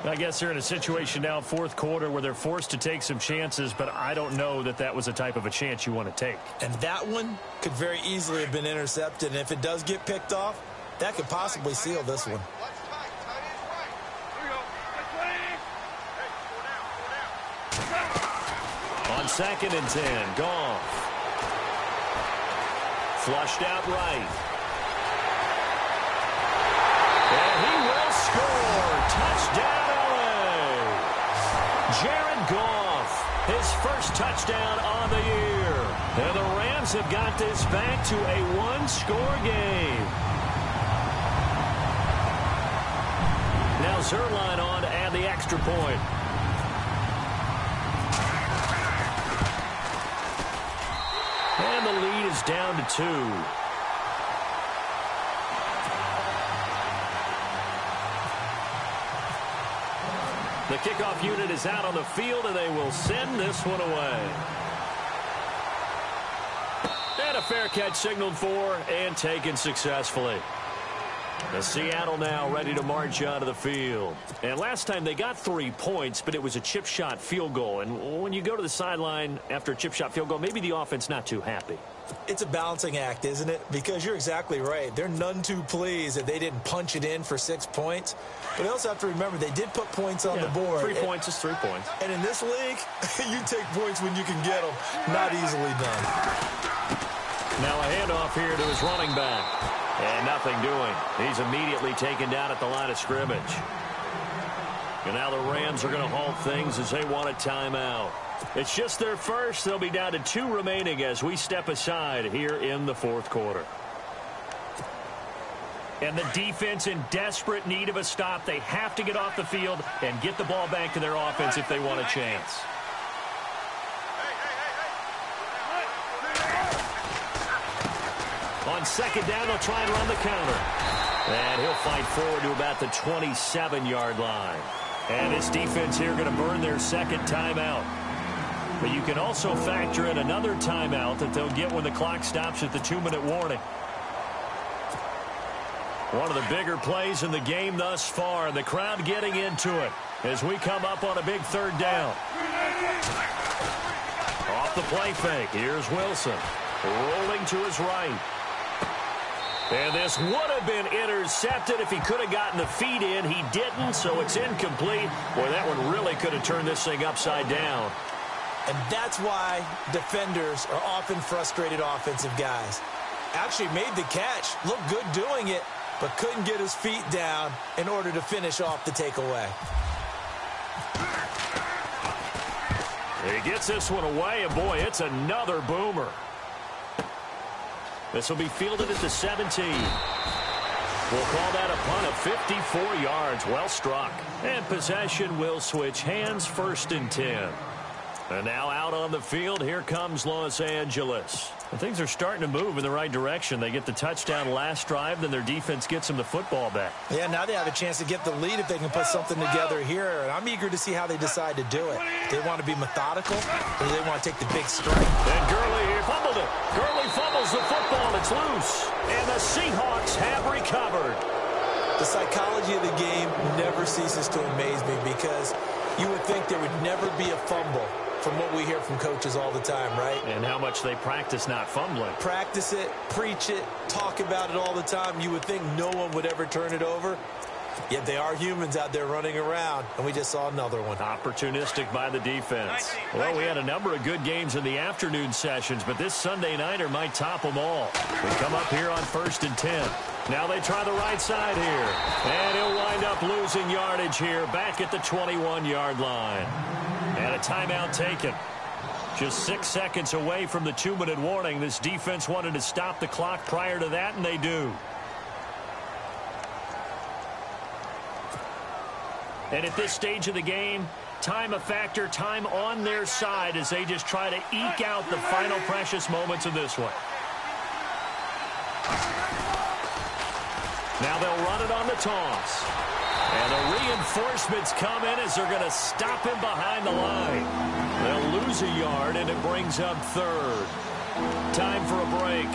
S2: I guess they're in a situation now, fourth quarter, where they're forced to take some chances, but I don't know that that was the type of a chance you want to take.
S3: And that one could very easily have been intercepted. And if it does get picked off, that could possibly seal this one.
S2: On second and 10, Goff. Flushed out right. And he will score. Touchdown, LA. Jared Goff, his first touchdown on the year. And the Rams have got this back to a one-score game. Zerline on to add the extra point. And the lead is down to 2. The kickoff unit is out on the field, and they will send this one away. And a fair catch signaled for and taken successfully. The Seattle now ready to march onto the field. And last time they got 3 points, but it was a chip shot field goal. And when you go to the sideline after a chip shot field goal, maybe the offense not too happy.
S3: It's a balancing act, isn't it? Because you're exactly right. They're none too pleased that they didn't punch it in for 6 points. But they also have to remember they did put points on the board.
S2: 3 points is 3 points.
S3: And in this league, you take points when you can get them. Not easily done.
S2: Now a handoff here to his running back. And nothing doing. He's immediately taken down at the line of scrimmage. And now the Rams are going to halt things as they want a timeout. It's just their first. They'll be down to 2 remaining as we step aside here in the fourth quarter. And the defense in desperate need of a stop. They have to get off the field and get the ball back to their offense if they want a chance. On second down, they'll try and run the counter. And he'll fight forward to about the 27-yard line. And this defense here going to burn their second timeout. But you can also factor in another timeout that they'll get when the clock stops at the 2-minute warning. One of the bigger plays in the game thus far. The crowd getting into it as we come up on a big third down. Off the play fake. Here's Wilson. Rolling to his right. And this would have been intercepted if he could have gotten the feet in. He didn't, so it's incomplete. Boy, that one really could have turned this thing upside down.
S3: And that's why defenders are often frustrated offensive guys. Actually made the catch, looked good doing it, but couldn't get his feet down in order to finish off the takeaway.
S2: He gets this one away, and boy, it's another boomer. This will be fielded at the 17. We'll call that a punt of 54 yards. Well struck. And possession will switch hands, 1st and 10. And now out on the field, here comes Los Angeles. And things are starting to move in the right direction. They get the touchdown last drive, then their defense gets them the football back. Yeah, now they have a chance to get the lead if they can put something together here. And I'm eager to see how they decide to do it. Do they want to be methodical, or do they want to take the big strike? And Gurley here fumbled it. Gurley fumbles the football. It's loose. And the Seahawks have recovered. The psychology of the game never ceases to amaze me because you would think there would never be a fumble from what we hear from coaches all the time, right? And how much they practice not fumbling. Practice it, preach it, talk about it all the time. You would think no one would ever turn it over. Yet they are humans out there running around, and we just saw another one. Opportunistic by the defense. Well, we had a number of good games in the afternoon sessions, but this Sunday nighter might top them all. We come up here on 1st and 10. Now they try the right side here. And he'll wind up losing yardage here back at the 21-yard line. And a timeout taken. Just 6 seconds away from the 2-minute warning. This defense wanted to stop the clock prior to that, and they do. And at this stage of the game, time a factor, time on their side as they just try to eke out the final precious moments of this one. Now they'll run it on the toss. And the reinforcements come in as they're going to stop him behind the line. They'll lose a yard, and it brings up 3rd. Time for a break.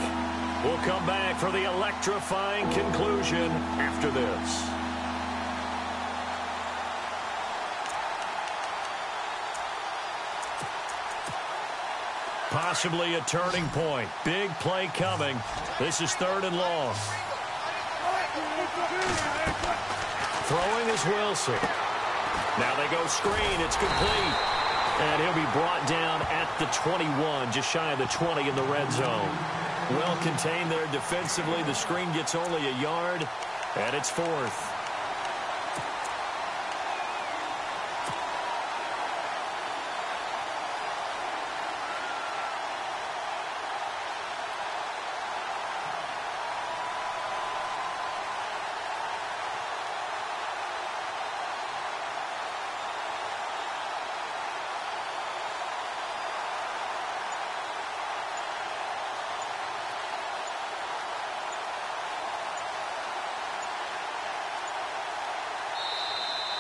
S2: We'll come back for the electrifying conclusion after this. Possibly a turning point. Big play coming. This is 3rd and long. Throwing is Wilson. Now they go screen. It's complete. And he'll be brought down at the 21, just shy of the 20 in the red zone. Well contained there defensively. The screen gets only a yard, and it's 4th.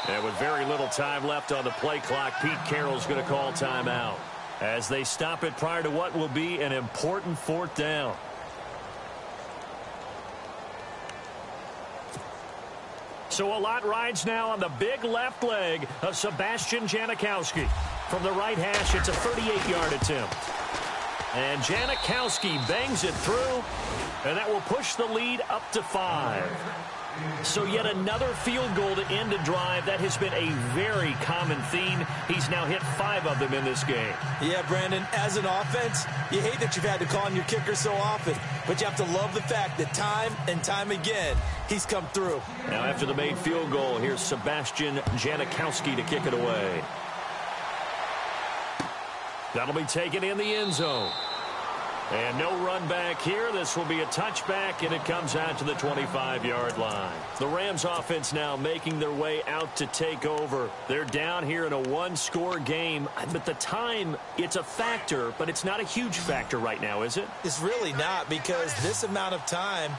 S2: And with very little time left on the play clock, Pete Carroll's going to call timeout as they stop it prior to what will be an important fourth down. So a lot rides now on the big left leg of Sebastian Janikowski. From the right hash, it's a 38-yard attempt. And Janikowski bangs it through, and that will push the lead up to 5. So yet another field goal to end a drive. That has been a very common theme. He's now hit 5 of them in this game.
S3: Yeah, Brandon, as an offense, you hate that you've had to call on your kicker so often, but you have to love the fact that time and time again, he's come through.
S2: Now after the made field goal, here's Sebastian Janikowski to kick it away. That'll be taken in the end zone. And no run back here. This will be a touchback, and it comes out to the 25-yard line. The Rams offense now making their way out to take over. They're down here in a one-score game, but the time, it's a factor, but it's not a huge factor right now, is it?
S3: It's really not, because this amount of time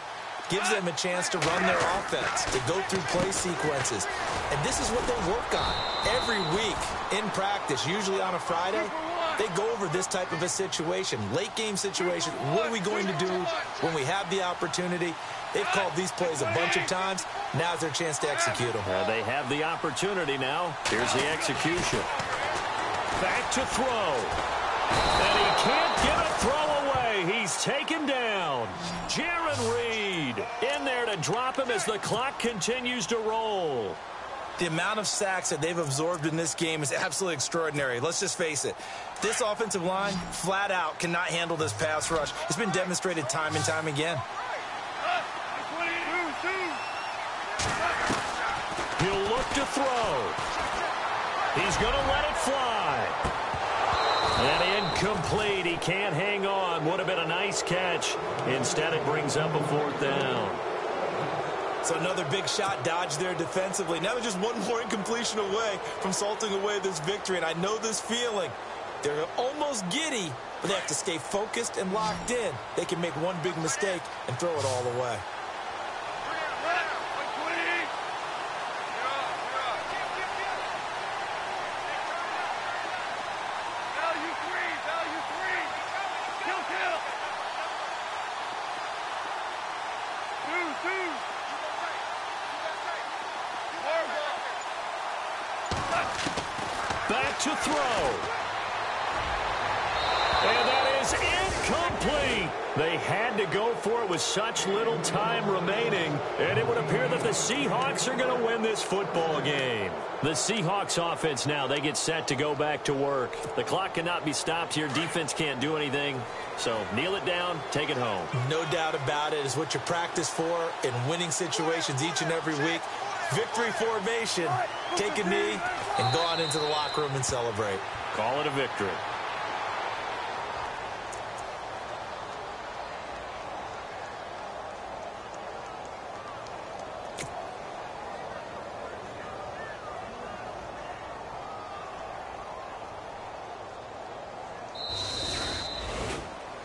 S3: gives them a chance to run their offense, to go through play sequences. And this is what they work on every week in practice, usually on a Friday. They go over this type of a situation, late-game situation. What are we going to do when we have the opportunity? They've called these plays a bunch of times. Now's their chance to execute them.
S2: They have the opportunity now. Here's the execution. Back to throw. And he can't get a throw away. He's taken down. Jaron Reed in there to drop him as the clock continues to roll.
S3: The amount of sacks that they've absorbed in this game is absolutely extraordinary. Let's just face it. This offensive line, flat out, cannot handle this pass rush. It's been demonstrated time and time again.
S2: He'll look to throw. He's going to let it fly. And incomplete. He can't hang on. Would have been a nice catch. Instead, it brings up a fourth down.
S3: So another big shot dodged there defensively. Now they're just one more incompletion away from salting away this victory. And I know this feeling. They're almost giddy, but they have to stay focused and locked in. They can make one big mistake and throw it all away.
S2: Back to throw. And that is incomplete. They had to go for it with such little time remaining, and it would appear that the Seahawks are going to win this football game. The Seahawks offense now, they get set to go back to work. The clock cannot be stopped here. Defense can't do anything. So kneel it down, take it home.
S3: No doubt about it. It's what you practice for in winning situations each and every week. Victory formation. Take a knee and go on into the locker room and celebrate.
S2: Call it a victory.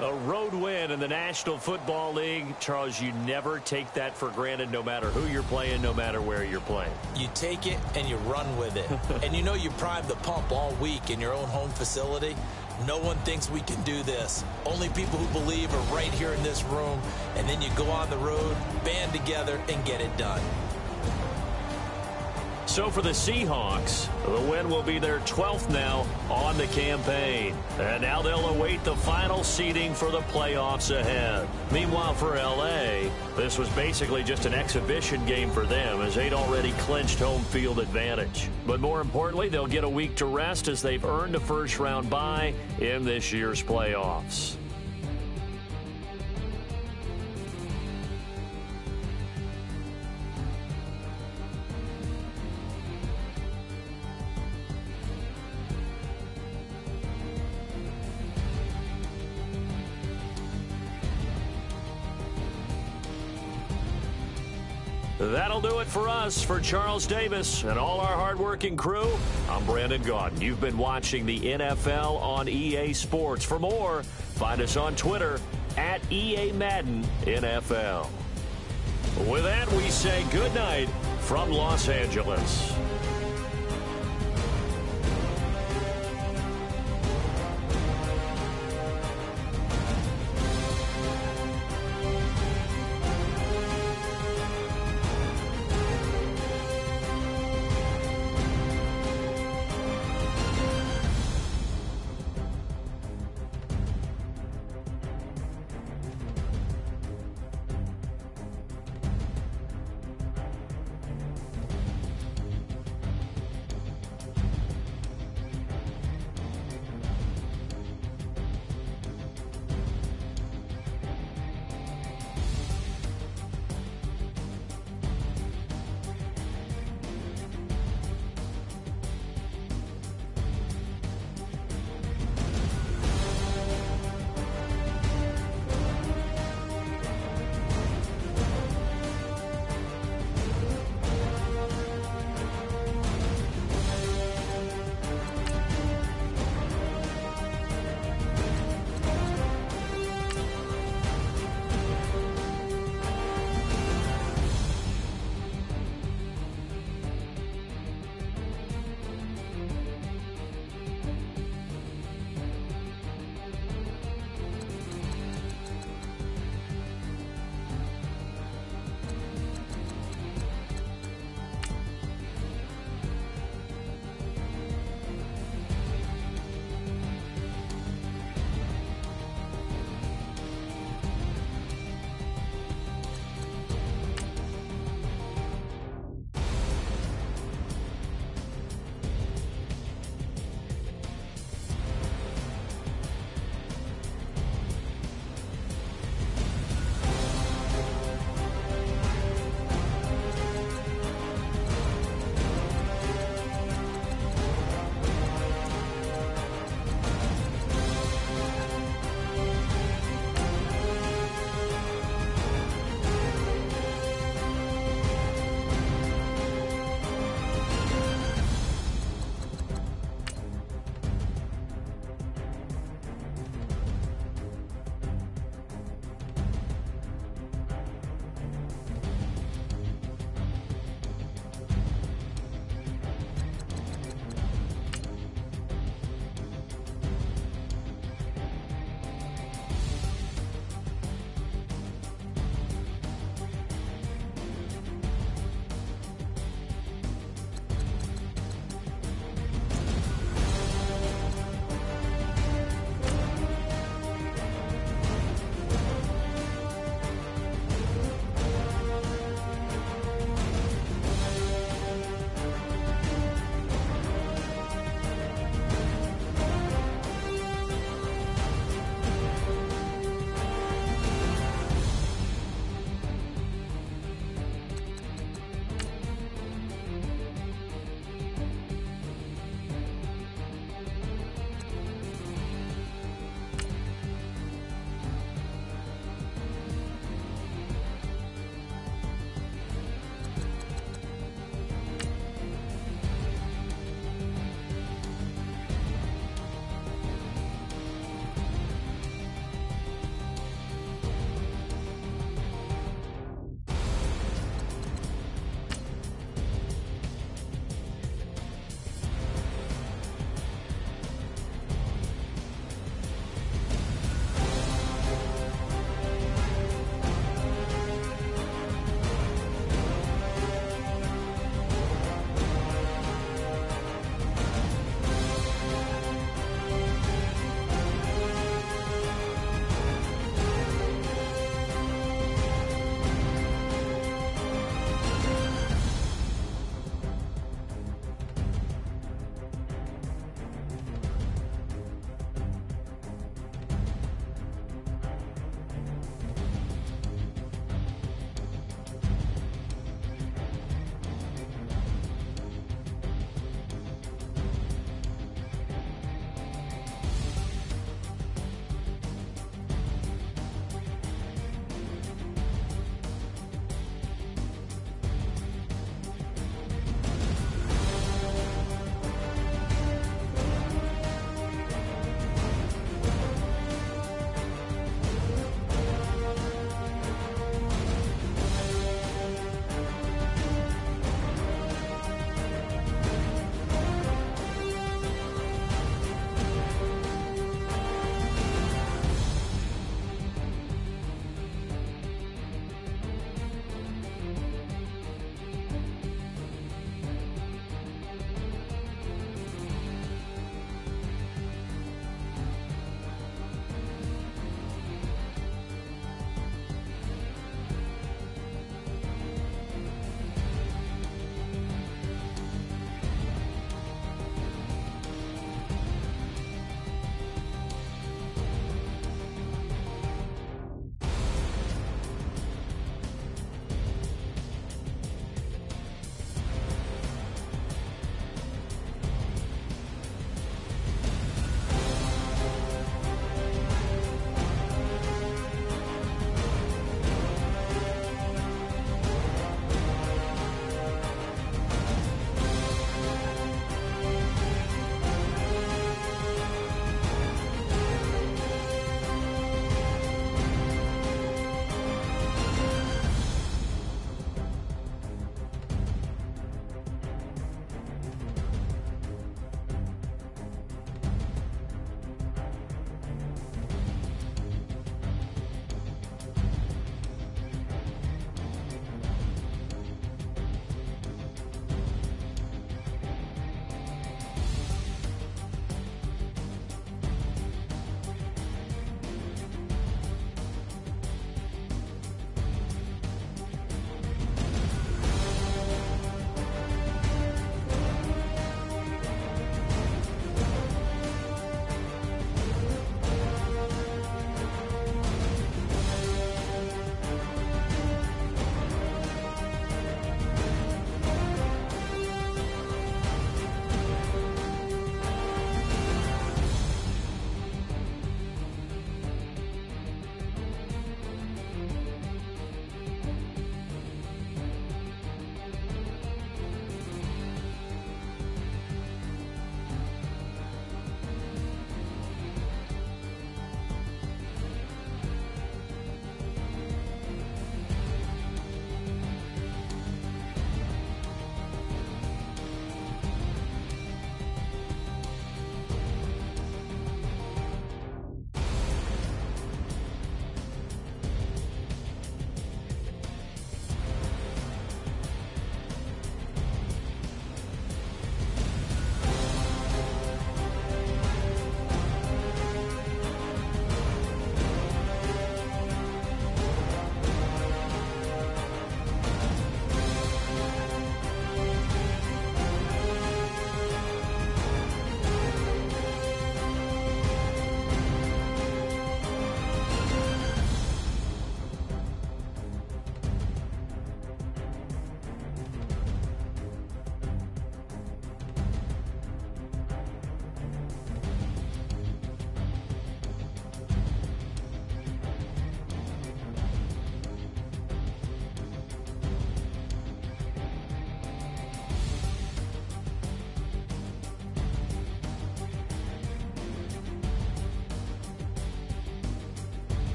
S2: A road win in the National Football League. Charles, you never take that for granted, no matter who you're playing, no matter where you're playing.
S3: You take it and you run with it. And you know you primed the pump all week in your own home facility. No one thinks we can do this. Only people who believe are right here in this room. And then you go on the road, band together, and get it done.
S2: So for the Seahawks, the win will be their 12th now on the campaign. And now they'll await the final seeding for the playoffs ahead. Meanwhile, for L.A., this was basically just an exhibition game for them as they'd already clinched home field advantage. But more importantly, they'll get a week to rest as they've earned a first-round bye in this year's playoffs. That'll do it for us. For Charles Davis and all our hardworking crew, I'm Brandon Gaudin. You've been watching the NFL on EA Sports. For more, find us on Twitter at EA Madden NFL. With that, we say good night from Los Angeles.